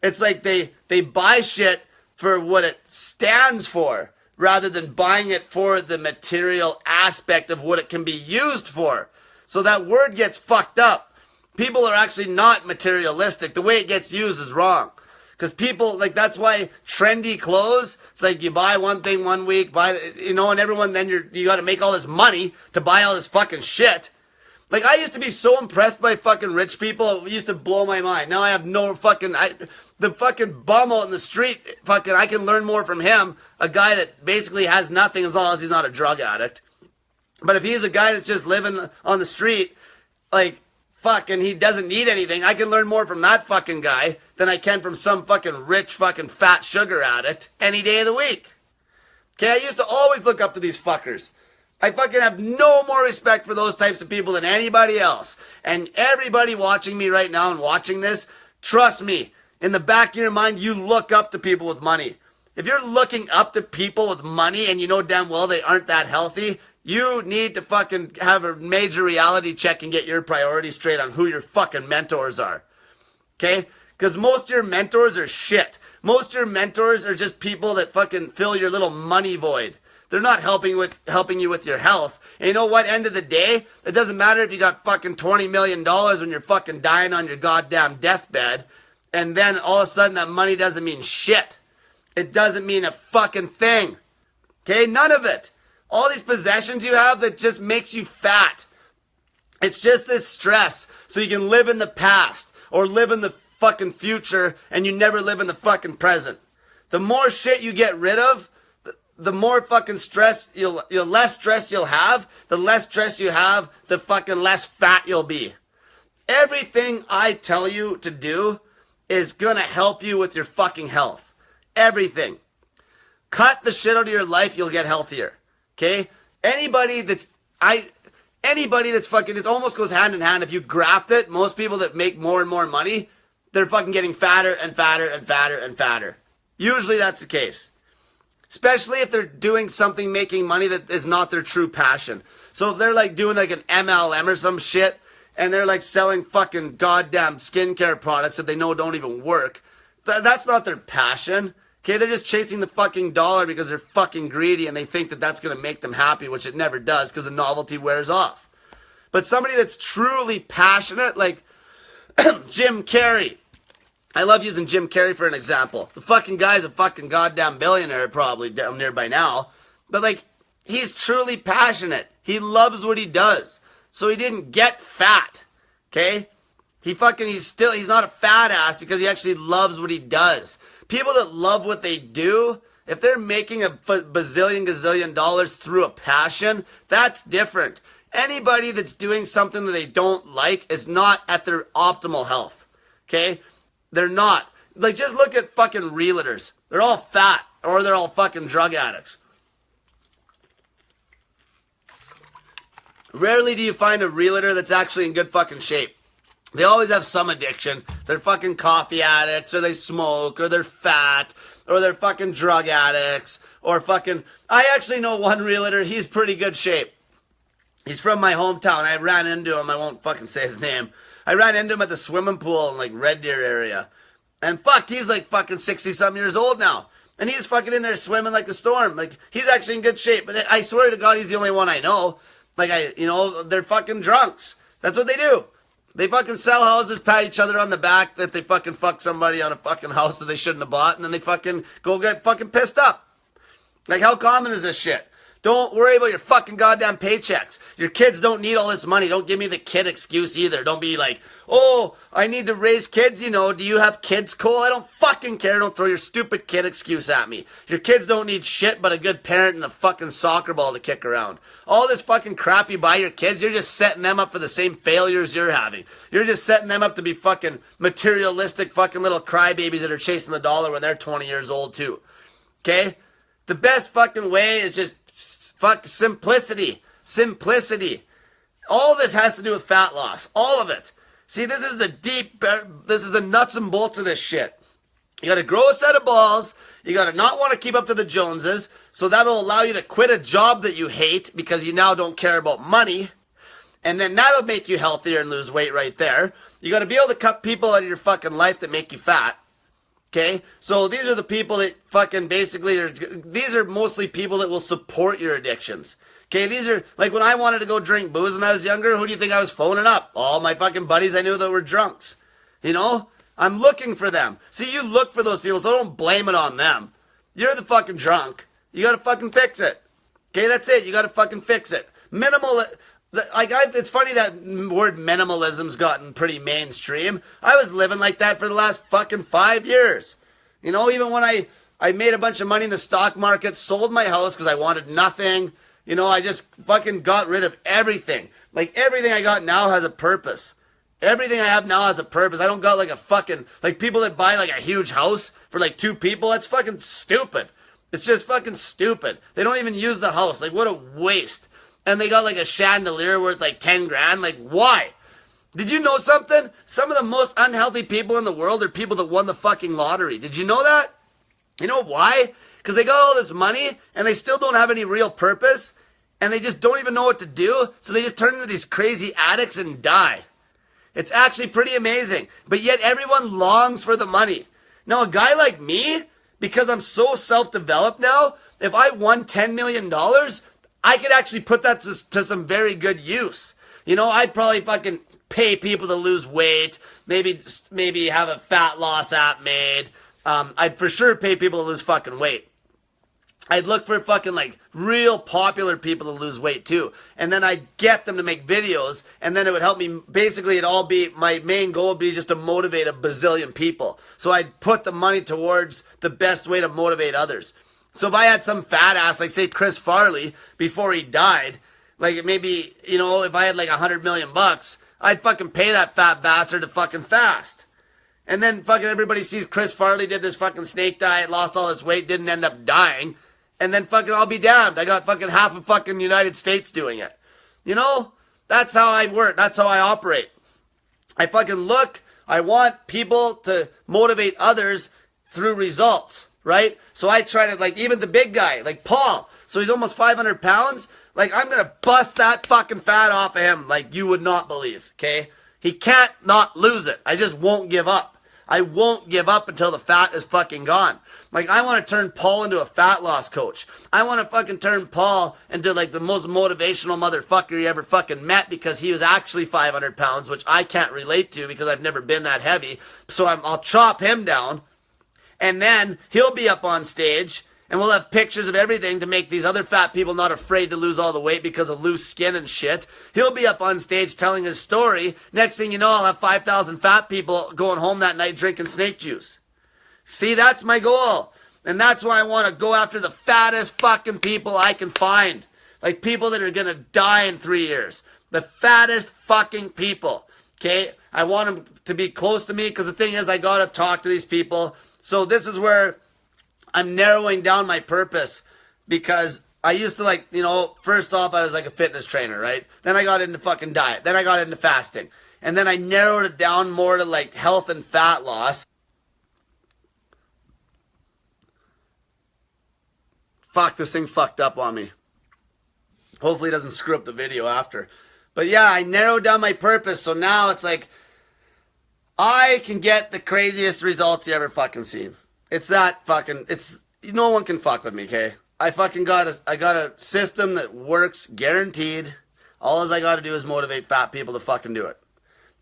It's like they buy shit for what it stands for, rather than buying it for the material aspect of what it can be used for. So that word gets fucked up. People are actually not materialistic. The way it gets used is wrong. Because people, like, that's why trendy clothes, it's like you buy one thing one week, and everyone, then you got to make all this money to buy all this fucking shit. Like, I used to be so impressed by fucking rich people, it used to blow my mind. Now I have no fucking, the fucking bum out in the street, fucking, I can learn more from him, a guy that basically has nothing as long as he's not a drug addict. But if he's a guy that's just living on the street, like, fucking, he doesn't need anything, I can learn more from that fucking guy than I can from some fucking rich fucking fat sugar addict any day of the week. Okay, I used to always look up to these fuckers. I fucking have no more respect for those types of people than anybody else. And everybody watching me right now and watching this, trust me, in the back of your mind, you look up to people with money. If you're looking up to people with money and you know damn well they aren't that healthy, you need to fucking have a major reality check and get your priorities straight on who your fucking mentors are. Okay? Because most of your mentors are shit. Most of your mentors are just people that fucking fill your little money void. They're not helping you with your health. And you know what? End of the day, it doesn't matter if you got fucking $20 million when you're fucking dying on your goddamn deathbed, and then all of a sudden that money doesn't mean shit. It doesn't mean a fucking thing. Okay? None of it. All these possessions you have that just makes you fat. It's just this stress so you can live in the past or live in the fucking future and you never live in the fucking present. The more shit you get rid of, the more fucking stress you'll less stress you'll have. The less stress you have, the fucking less fat you'll be. Everything I tell you to do is gonna help you with your fucking health. Everything. Cut the shit out of your life, you'll get healthier. Okay? Anybody that's fucking, it almost goes hand in hand. If you graft it, most people that make more and more money, they're fucking getting fatter and fatter and fatter and fatter. Usually that's the case. Especially if they're doing something making money that is not their true passion. So if they're like doing like an MLM or some shit, and they're like selling fucking goddamn skincare products that they know don't even work, that's not their passion. Okay, they're just chasing the fucking dollar because they're fucking greedy and they think that that's going to make them happy, which it never does because the novelty wears off. But somebody that's truly passionate, like Jim Carrey. I love using Jim Carrey for an example. The fucking guy's a fucking goddamn billionaire probably down there by now. But like, he's truly passionate. He loves what he does. So he didn't get fat. Okay? He's not a fat ass because he actually loves what he does. People that love what they do, if they're making a gazillion dollars through a passion, that's different. Anybody that's doing something that they don't like is not at their optimal health. Okay? They're not. Like, just look at fucking realtors. They're all fat or they're all fucking drug addicts. Rarely do you find a realtor that's actually in good fucking shape. They always have some addiction. They're fucking coffee addicts, or they smoke, or they're fat, or they're fucking drug addicts, or fucking... I actually know one realtor, he's pretty good shape. He's from my hometown. I ran into him. I won't fucking say his name. I ran into him at the swimming pool in like Red Deer area. And fuck, he's like fucking 60-something years old now. And he's fucking in there swimming like a storm. Like, he's actually in good shape. But I swear to God, he's the only one I know. Like, they're fucking drunks. That's what they do. They fucking sell houses, pat each other on the back that they fucking fuck somebody on a fucking house that they shouldn't have bought, and then they fucking go get fucking pissed up. Like, how common is this shit? Don't worry about your fucking goddamn paychecks. Your kids don't need all this money. Don't give me the kid excuse either. Don't be like, oh, I need to raise kids, Do you have kids, Cole? I don't fucking care. Don't throw your stupid kid excuse at me. Your kids don't need shit but a good parent and a fucking soccer ball to kick around. All this fucking crap you buy your kids, you're just setting them up for the same failures you're having. You're just setting them up to be fucking materialistic fucking little crybabies that are chasing the dollar when they're 20 years old too. Okay? The best fucking way is just simplicity. Simplicity. All of this has to do with fat loss. All of it. See, this is the nuts and bolts of this shit. You gotta grow a set of balls. You gotta not want to keep up to the Joneses. So that'll allow you to quit a job that you hate because you now don't care about money. And then that'll make you healthier and lose weight right there. You gotta be able to cut people out of your fucking life that make you fat. Okay, so these are the people that fucking these are mostly people that will support your addictions. Okay, these are, like when I wanted to go drink booze when I was younger, who do you think I was phoning up? All my fucking buddies I knew that were drunks. I'm looking for them. See, you look for those people, so don't blame it on them. You're the fucking drunk. You gotta fucking fix it. Okay, that's it. You gotta fucking fix it. It's funny that word minimalism's gotten pretty mainstream. I was living like that for the last fucking 5 years. Even when I made a bunch of money in the stock market, sold my house because I wanted nothing. I just fucking got rid of everything. Like, everything I got now has a purpose. Everything I have now has a purpose. I don't got like a fucking, like people that buy like a huge house for like 2 people. That's fucking stupid. It's just fucking stupid. They don't even use the house. Like, what a waste. And they got like a chandelier worth like 10 grand. Like, why? Did you know something? Some of the most unhealthy people in the world are people that won the fucking lottery. Did you know that? You know why? Because they got all this money and they still don't have any real purpose. And they just don't even know what to do. So they just turn into these crazy addicts and die. It's actually pretty amazing. But yet everyone longs for the money. Now, a guy like me, because I'm so self-developed now, if I won $10 million, I could actually put that to some very good use. I'd probably fucking pay people to lose weight, maybe have a fat loss app made. I'd for sure pay people to lose fucking weight. I'd look for fucking like real popular people to lose weight too. And then I'd get them to make videos, and then it would help me. Basically, it'd all be, my main goal would be just to motivate a bazillion people. So I'd put the money towards the best way to motivate others. So if I had some fat ass, like say Chris Farley, before he died, like maybe, you know, if I had like $100 million, I'd fucking pay that fat bastard to fucking fast. And then fucking everybody sees Chris Farley did this fucking snake diet, lost all his weight, didn't end up dying. And then fucking I'll be damned. I got fucking half of fucking United States doing it. You know? That's how I work. That's how I operate. I fucking look. I want people to motivate others through results, right? So I try to, like, even the big guy, like Paul. So he's almost 500 pounds. Like, I'm going to bust that fucking fat off of him like you would not believe, okay? He can't not lose it. I just won't give up. I won't give up until the fat is fucking gone. Like, I want to turn Paul into a fat loss coach. I want to fucking turn Paul into, like, the most motivational motherfucker you ever fucking met, because he was actually 500 pounds, which I can't relate to because I've never been that heavy. So I'll chop him down, and then he'll be up on stage, and we'll have pictures of everything to make these other fat people not afraid to lose all the weight because of loose skin and shit. He'll be up on stage telling his story. Next thing you know, I'll have 5,000 fat people going home that night drinking snake juice. See, that's my goal. And that's why I want to go after the fattest fucking people I can find. Like people that are going to die in 3 years. The fattest fucking people. Okay? I want them to be close to me, because the thing is, I got to talk to these people. So this is where I'm narrowing down my purpose, because I used to, like, you know, first off, I was like a fitness trainer, right? Then I got into fucking diet. Then I got into fasting. And then I narrowed it down more to like health and fat loss. Fuck, this thing fucked up on me. Hopefully it doesn't screw up the video after. But yeah, I narrowed down my purpose, so now it's like I can get the craziest results you ever fucking seen. It's that fucking, it's, no one can fuck with me, okay? I got a system that works, guaranteed. All I gotta do is motivate fat people to fucking do it.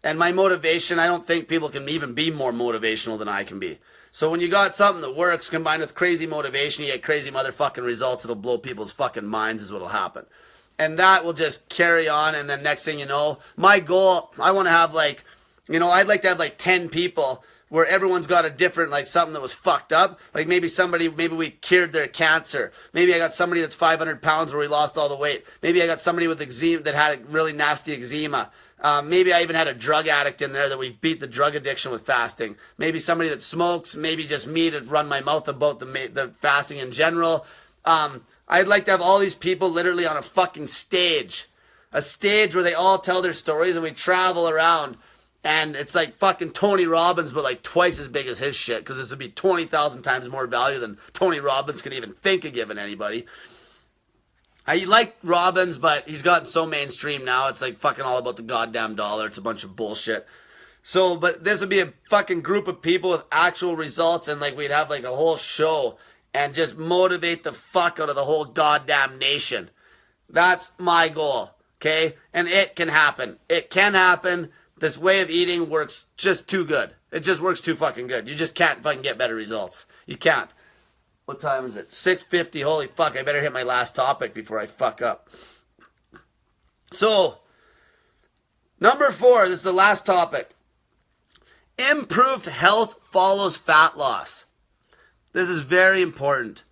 And my motivation, I don't think people can even be more motivational than I can be. So when you got something that works combined with crazy motivation, you get crazy motherfucking results. It'll blow people's fucking minds is what'll happen. And that will just carry on, and then next thing you know, my goal, I want to have like, you know, I'd like to have like 10 people where everyone's got a different, like something that was fucked up. Like maybe we cured their cancer. Maybe I got somebody that's 500 pounds where we lost all the weight. Maybe I got somebody with eczema that had a really nasty eczema. Maybe I even had a drug addict in there that we beat the drug addiction with fasting. Maybe somebody that smokes, maybe just me to run my mouth about the fasting in general. I'd like to have all these people literally on a fucking stage. A stage where they all tell their stories and we travel around. And it's like fucking Tony Robbins, but like twice as big as his shit. Because this would be 20,000 times more value than Tony Robbins can even think of giving anybody. I like Robbins, but he's gotten so mainstream now. It's like fucking all about the goddamn dollar. It's a bunch of bullshit. So, but this would be a fucking group of people with actual results, and like we'd have like a whole show and just motivate the fuck out of the whole goddamn nation. That's my goal, okay? And it can happen. It can happen. This way of eating works just too good. It just works too fucking good. You just can't fucking get better results. You can't. What time is it? 6:50. Holy fuck, I better hit my last topic before I fuck up. So, number 4, this is the last topic. Improved health follows fat loss. This is very important.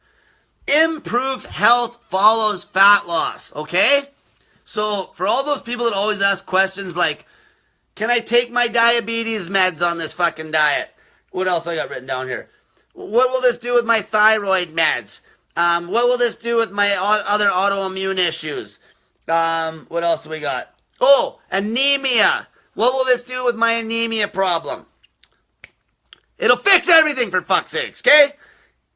Improved health follows fat loss, okay? So, for all those people that always ask questions like, can I take my diabetes meds on this fucking diet? What else I got written down here? What will this do with my thyroid meds? What will this do with my other autoimmune issues? What else do we got? Oh, anemia. What will this do with my anemia problem? It'll fix everything, for fuck's sakes, okay?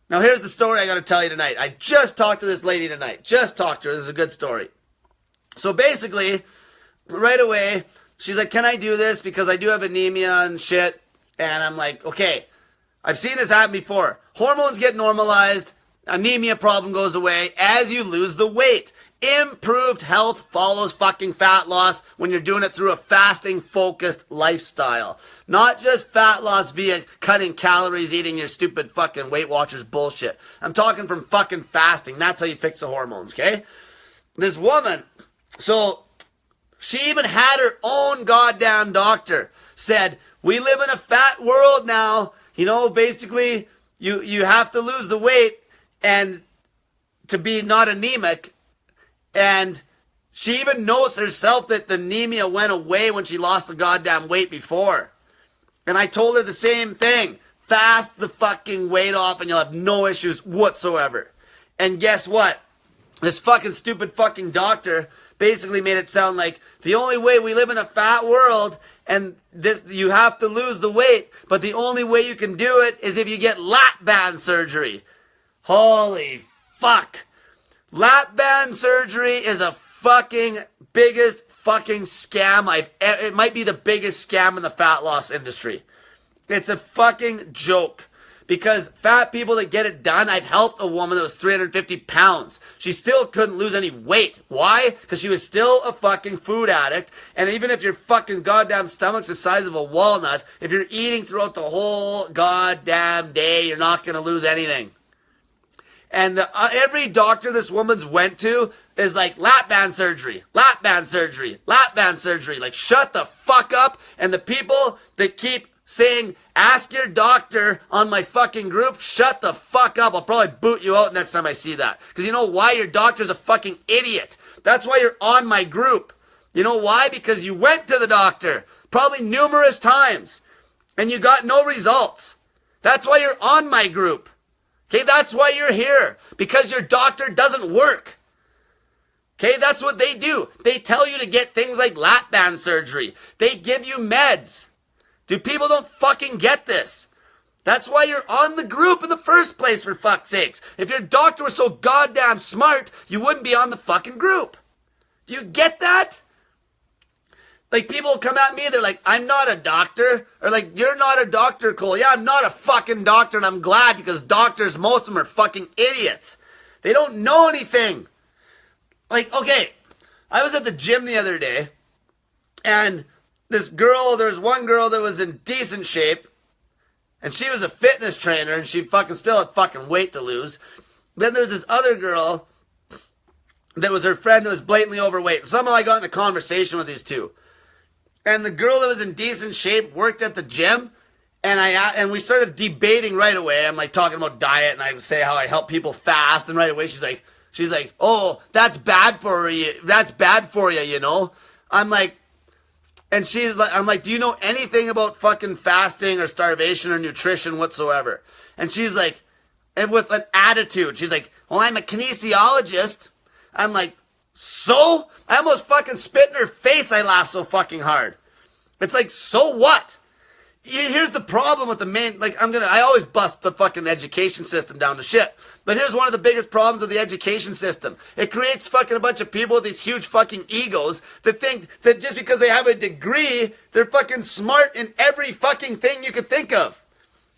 Now here's the story I got to tell you tonight. I just talked to this lady tonight. Just talked to her. This is a good story. So basically, right away, she's like, can I do this? Because I do have anemia and shit. And I'm like, okay. I've seen this happen before. Hormones get normalized. Anemia problem goes away as you lose the weight. Improved health follows fucking fat loss when you're doing it through a fasting focused lifestyle. Not just fat loss via cutting calories, eating your stupid fucking Weight Watchers bullshit. I'm talking from fucking fasting. That's how you fix the hormones, okay? This woman, so she even had her own goddamn doctor said, we live in a fat world now. You know, basically, you have to lose the weight and to be not anemic. And she even knows herself that the anemia went away when she lost the goddamn weight before. And I told her the same thing. Fast the fucking weight off and you'll have no issues whatsoever. And guess what? This fucking stupid fucking doctor basically made it sound like the only way we live in a fat world and this you have to lose the weight, but the only way you can do it is if you get lap band surgery. Holy fuck. Lap band surgery is a fucking biggest fucking scam it might be the biggest scam in the fat loss industry. It's a fucking joke. Because fat people that get it done, I've helped a woman that was 350 pounds. She still couldn't lose any weight. Why? Because she was still a fucking food addict. And even if your fucking goddamn stomach's the size of a walnut, if you're eating throughout the whole goddamn day, you're not going to lose anything. And every doctor this woman's went to is like, lap band surgery, lap band surgery, lap band surgery. Like, shut the fuck up. And the people that keep saying, ask your doctor on my fucking group, shut the fuck up. I'll probably boot you out next time I see that. Because you know why? Your doctor's a fucking idiot. That's why you're on my group. You know why? Because you went to the doctor probably numerous times and you got no results. That's why you're on my group. Okay, that's why you're here. Because your doctor doesn't work. Okay, that's what they do. They tell you to get things like lap band surgery. They give you meds. Dude, people don't fucking get this. That's why you're on the group in the first place, for fuck's sakes. If your doctor was so goddamn smart, you wouldn't be on the fucking group. Do you get that? Like, people come at me, they're like, I'm not a doctor. Or like, you're not a doctor, Cole. Yeah, I'm not a fucking doctor, and I'm glad, because doctors, most of them are fucking idiots. They don't know anything. Like, okay, I was at the gym the other day, and there's one girl that was in decent shape, and she was a fitness trainer, and she fucking still had fucking weight to lose. Then there's this other girl that was her friend that was blatantly overweight. Somehow I got in a conversation with these two. And the girl that was in decent shape worked at the gym, and we started debating right away. I'm like talking about diet, and I say how I help people fast, and right away she's like, oh, that's bad for you. That's bad for you, you know? I'm like, and she's like, I'm like, do you know anything about fucking fasting or starvation or nutrition whatsoever? And she's like, and with an attitude, she's like, well, I'm a kinesiologist. I'm like, so? I almost fucking spit in her face. I laughed so fucking hard. It's like, so what? Here's the problem with the main, like, I always bust the fucking education system down to shit. But here's one of the biggest problems with the education system. It creates fucking a bunch of people with these huge fucking egos that think that just because they have a degree, they're fucking smart in every fucking thing you could think of.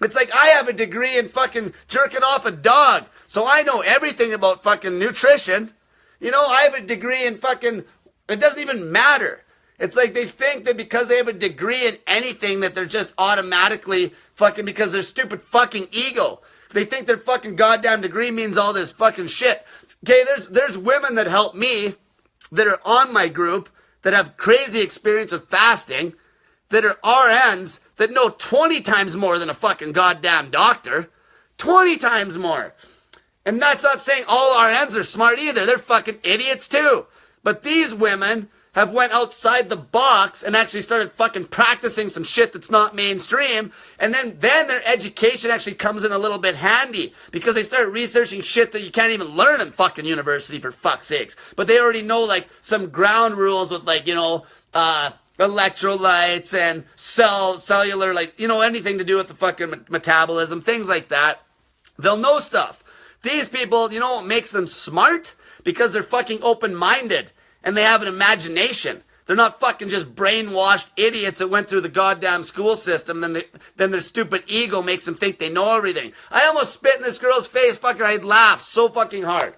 It's like, I have a degree in fucking jerking off a dog, so I know everything about fucking nutrition. You know, I have a degree in fucking, it doesn't even matter. It's like they think that because they have a degree in anything that they're just automatically fucking, because they're stupid fucking ego. They think their fucking goddamn degree means all this fucking shit. Okay, there's women that help me that are on my group that have crazy experience with fasting, that are RNs that know 20 times more than a fucking goddamn doctor. 20 times more. And that's not saying all RNs are smart either. They're fucking idiots too. But these women have went outside the box and actually started fucking practicing some shit that's not mainstream. And then their education actually comes in a little bit handy because they start researching shit that you can't even learn in fucking university, for fuck's sakes. But they already know like some ground rules with like, you know, electrolytes and cellular, like, you know, anything to do with the fucking metabolism, things like that. They'll know stuff. These people, you know what makes them smart? Because they're fucking open-minded. And they have an imagination. They're not fucking just brainwashed idiots that went through the goddamn school system. Then their stupid ego makes them think they know everything. I almost spit in this girl's face. Fucking, I'd laugh so fucking hard.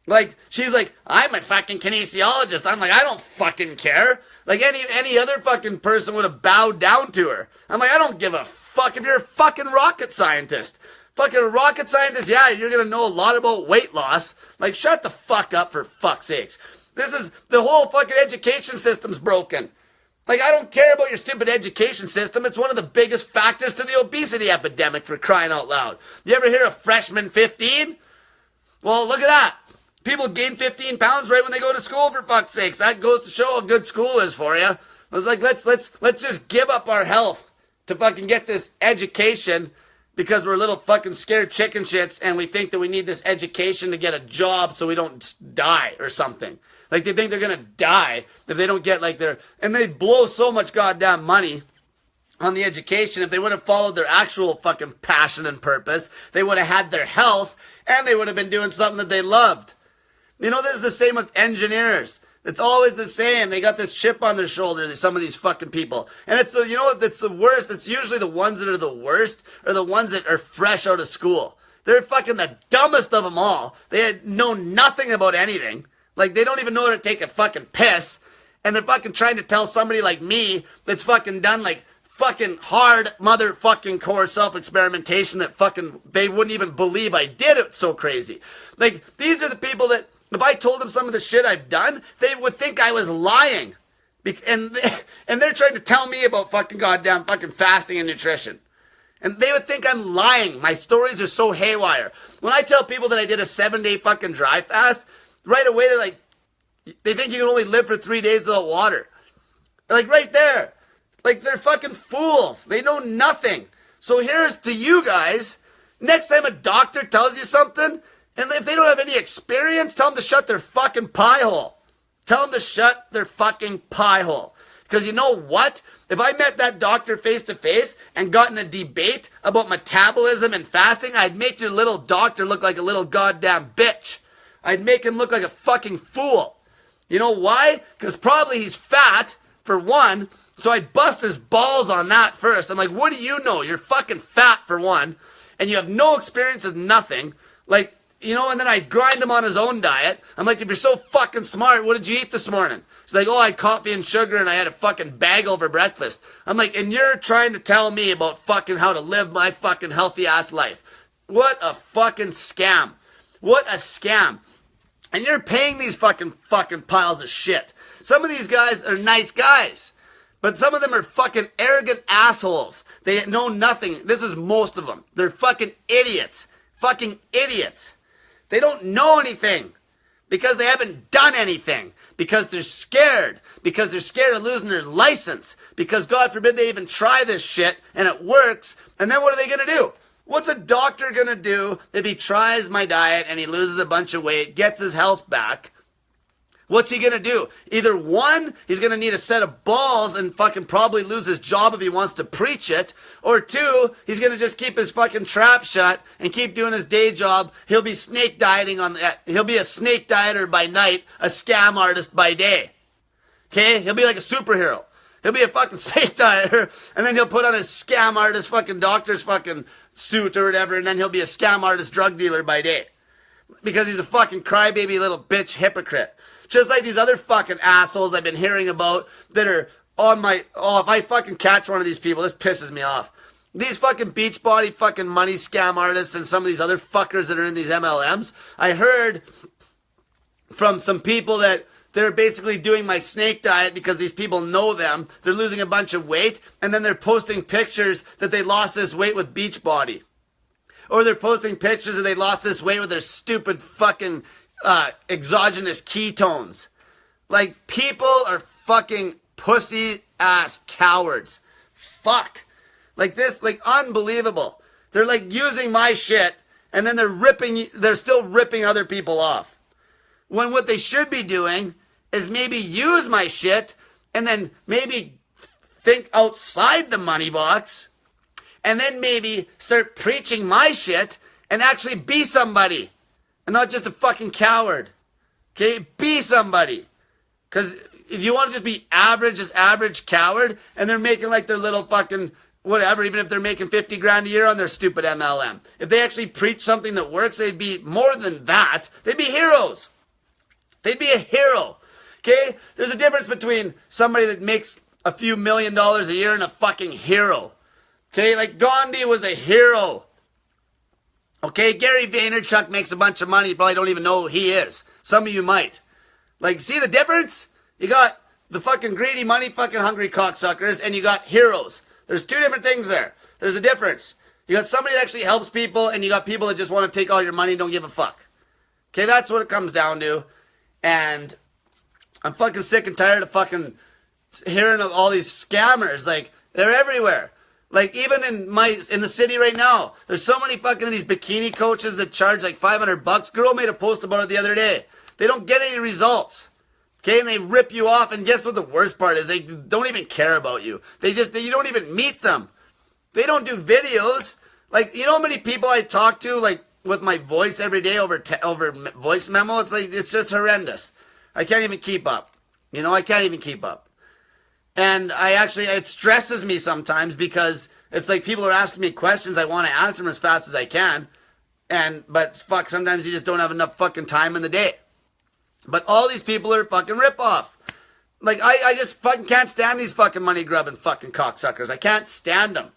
Like, she's like, I'm a fucking kinesiologist. I'm like, I don't fucking care. Like, any other fucking person would have bowed down to her. I'm like, I don't give a fuck if you're a fucking rocket scientist. Fucking rocket scientist, yeah, you're gonna know a lot about weight loss. Like, shut the fuck up, for fuck's sakes. The whole fucking education system's broken. Like, I don't care about your stupid education system. It's one of the biggest factors to the obesity epidemic, for crying out loud. You ever hear of freshman 15? Well, look at that. People gain 15 pounds right when they go to school, for fuck's sakes. That goes to show how good school is for you. I was like, let's just give up our health to fucking get this education because we're little fucking scared chicken shits and we think that we need this education to get a job so we don't die or something. Like, they think they're gonna die if they don't get like and they blow so much goddamn money on the education. If they would have followed their actual fucking passion and purpose, they would have had their health and they would have been doing something that they loved. You know, there's the same with engineers. It's always the same. They got this chip on their shoulder, some of these fucking people. And it's you know what, it's the worst. It's usually the ones that are the worst are the ones that are fresh out of school. They're fucking the dumbest of them all. They know nothing about anything. Like, they don't even know how to take a fucking piss. And they're fucking trying to tell somebody like me that's fucking done like fucking hard motherfucking core self-experimentation that fucking they wouldn't even believe I did. It's so crazy. Like, these are the people that if I told them some of the shit I've done, they would think I was lying. And they're trying to tell me about fucking goddamn fucking fasting and nutrition. And they would think I'm lying. My stories are so haywire. When I tell people that I did a 7-day fucking dry fast, right away they're like, they think you can only live for 3 days without water. Like, right there. Like, they're fucking fools. They know nothing. So here's to you guys. Next time a doctor tells you something, and if they don't have any experience, tell them to shut their fucking pie hole. Tell them to shut their fucking pie hole. Because you know what? If I met that doctor face to face and got in a debate about metabolism and fasting, I'd make your little doctor look like a little goddamn bitch. I'd make him look like a fucking fool. You know why? Because probably he's fat, for one. So I'd bust his balls on that first. I'm like, what do you know? You're fucking fat, for one. And you have no experience with nothing. Like, you know, and then I'd grind him on his own diet. I'm like, if you're so fucking smart, what did you eat this morning? He's like, oh, I had coffee and sugar and I had a fucking bagel for breakfast. I'm like, and you're trying to tell me about fucking how to live my fucking healthy ass life. What a fucking scam. What a scam. And you're paying these fucking piles of shit. Some of these guys are nice guys. But some of them are fucking arrogant assholes. They know nothing. This is most of them. They're fucking idiots. Fucking idiots. They don't know anything because they haven't done anything, because they're scared, because they're scared of losing their license, because God forbid they even try this shit and it works, and then what are they going to do? What's a doctor going to do if he tries my diet and he loses a bunch of weight, gets his health back? What's he going to do? Either one, he's going to need a set of balls and fucking probably lose his job if he wants to preach it. Or two, he's going to just keep his fucking trap shut and keep doing his day job. He'll be snake dieting he'll be a snake dieter by night, a scam artist by day. Okay? He'll be like a superhero. He'll be a fucking snake dieter, and then he'll put on his scam artist fucking doctor's fucking suit or whatever, and then he'll be a scam artist drug dealer by day. Because he's a fucking crybaby little bitch hypocrite. Just like these other fucking assholes I've been hearing about that are on my... Oh, if I fucking catch one of these people, this pisses me off. These fucking Beachbody fucking money scam artists and some of these other fuckers that are in these MLMs. I heard from some people that they're basically doing my snake diet because these people know them. They're losing a bunch of weight, and then they're posting pictures that they lost this weight with Beachbody. Or they're posting pictures that they lost this weight with their stupid fucking... exogenous ketones. Like, people are fucking pussy ass cowards. Fuck. Like this, like, unbelievable. They're like using my shit and then they're still ripping other people off. When what they should be doing is maybe use my shit and then maybe think outside the money box and then maybe start preaching my shit and actually be somebody. And not just a fucking coward. Okay? Be somebody. Because if you want to just be average coward, and they're making like their little fucking whatever, even if they're making 50 grand a year on their stupid MLM. If they actually preach something that works, they'd be more than that. They'd be heroes. They'd be a hero. Okay? There's a difference between somebody that makes a few $1 million a year and a fucking hero. Okay? Like Gandhi was a hero. Okay? Gary Vaynerchuk makes a bunch of money. You probably don't even know who he is. Some of you might. Like, see the difference? You got the fucking greedy, money fucking hungry cocksuckers, and you got heroes. There's two different things there. There's a difference. You got somebody that actually helps people, and you got people that just want to take all your money and don't give a fuck. Okay, that's what it comes down to. And I'm fucking sick and tired of fucking hearing of all these scammers. Like, they're everywhere. Like, even in the city right now, there's so many fucking these bikini coaches that charge like $500. Girl made a post about it the other day. They don't get any results. Okay, and they rip you off, and guess what the worst part is? They don't even care about you. You don't even meet them. They don't do videos. Like, you know how many people I talk to, like, with my voice every day over voice memo? It's like, it's just horrendous. I can't even keep up. You know, I can't even keep up. And it stresses me sometimes because it's like people are asking me questions. I want to answer them as fast as I can. But fuck, sometimes you just don't have enough fucking time in the day. But all these people are fucking ripoff. Like, I just fucking can't stand these fucking money-grubbing fucking cocksuckers. I can't stand them.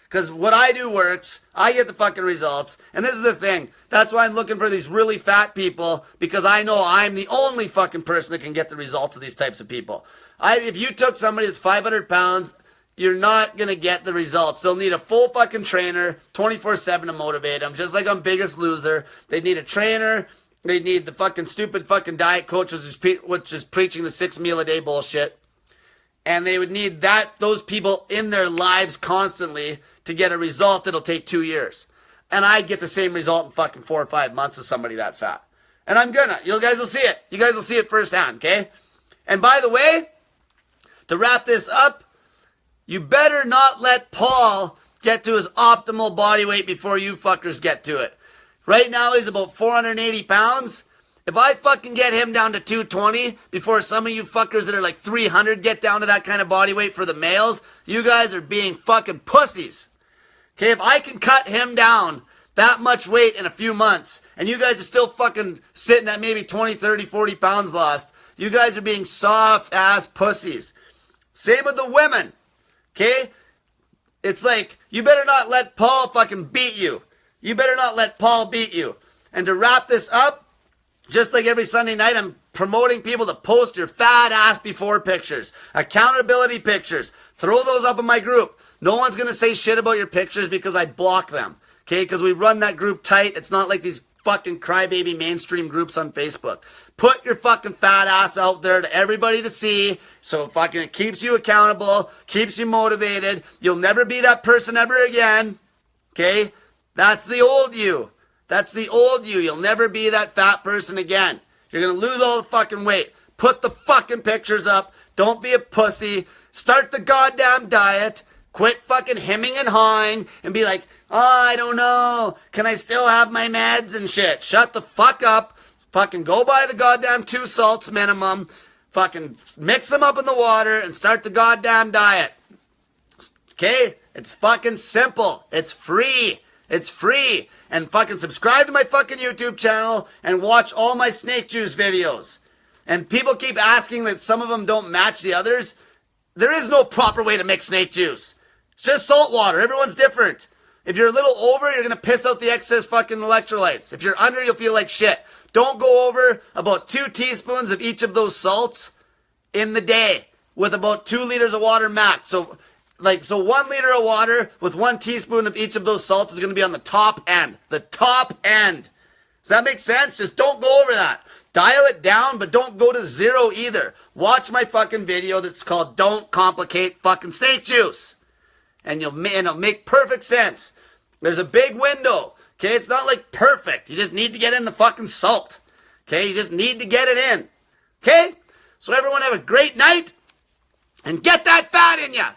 Because what I do works. I get the fucking results. And this is the thing. That's why I'm looking for these really fat people. Because I know I'm the only fucking person that can get the results of these types of people. If you took somebody that's 500 pounds, you're not going to get the results. They'll need a full fucking trainer 24/7 to motivate them. Just like on Biggest Loser. They need a trainer. They need the fucking stupid fucking diet coach, which is preaching the 6 meal a day bullshit. And they would need those people in their lives constantly to get a result that'll take 2 years. And I'd get the same result in fucking 4 or 5 months as somebody that fat. And I'm gonna. You guys will see it. You guys will see it firsthand, okay? And by the way, to wrap this up, you better not let Paul get to his optimal body weight before you fuckers get to it. Right now, he's about 480 pounds. If I fucking get him down to 220 before some of you fuckers that are like 300 get down to that kind of body weight for the males, you guys are being fucking pussies. Okay, if I can cut him down that much weight in a few months, and you guys are still fucking sitting at maybe 20, 30, 40 pounds lost, you guys are being soft-ass pussies. Same with the women. Okay? It's like, you better not let Paul fucking beat you. You better not let Paul beat you. And to wrap this up, just like every Sunday night, I'm promoting people to post your fat ass before pictures. Accountability pictures. Throw those up in my group. No one's going to say shit about your pictures because I block them. Okay? Because we run that group tight. It's not like these fucking crybaby mainstream groups on Facebook. Put your fucking fat ass out there to everybody to see. So fucking it keeps you accountable. Keeps you motivated. You'll never be that person ever again. Okay? That's the old you. That's the old you. You'll never be that fat person again. You're going to lose all the fucking weight. Put the fucking pictures up. Don't be a pussy. Start the goddamn diet. Quit fucking hemming and hawing and be like, oh, I don't know. Can I still have my meds and shit? Shut the fuck up. Fucking go buy the goddamn 2 salts minimum. Fucking mix them up in the water and start the goddamn diet. Okay? It's fucking simple. It's free. It's free. And fucking subscribe to my fucking YouTube channel and watch all my snake juice videos. And people keep asking that some of them don't match the others. There is no proper way to make snake juice. It's just salt water. Everyone's different. If you're a little over, you're going to piss out the excess fucking electrolytes. If you're under, you'll feel like shit. Don't go over about 2 teaspoons of each of those salts in the day with about 2 liters of water max. So 1 liter of water with 1 teaspoon of each of those salts is going to be on the top end. The top end. Does that make sense? Just don't go over that. Dial it down, but don't go to 0 either. Watch my fucking video that's called Don't Complicate Fucking Snake Juice. And it'll make perfect sense. There's a big window. Okay, it's not like perfect. You just need to get in the fucking salt. Okay, you just need to get it in. Okay? So everyone have a great night. And get that fat in ya.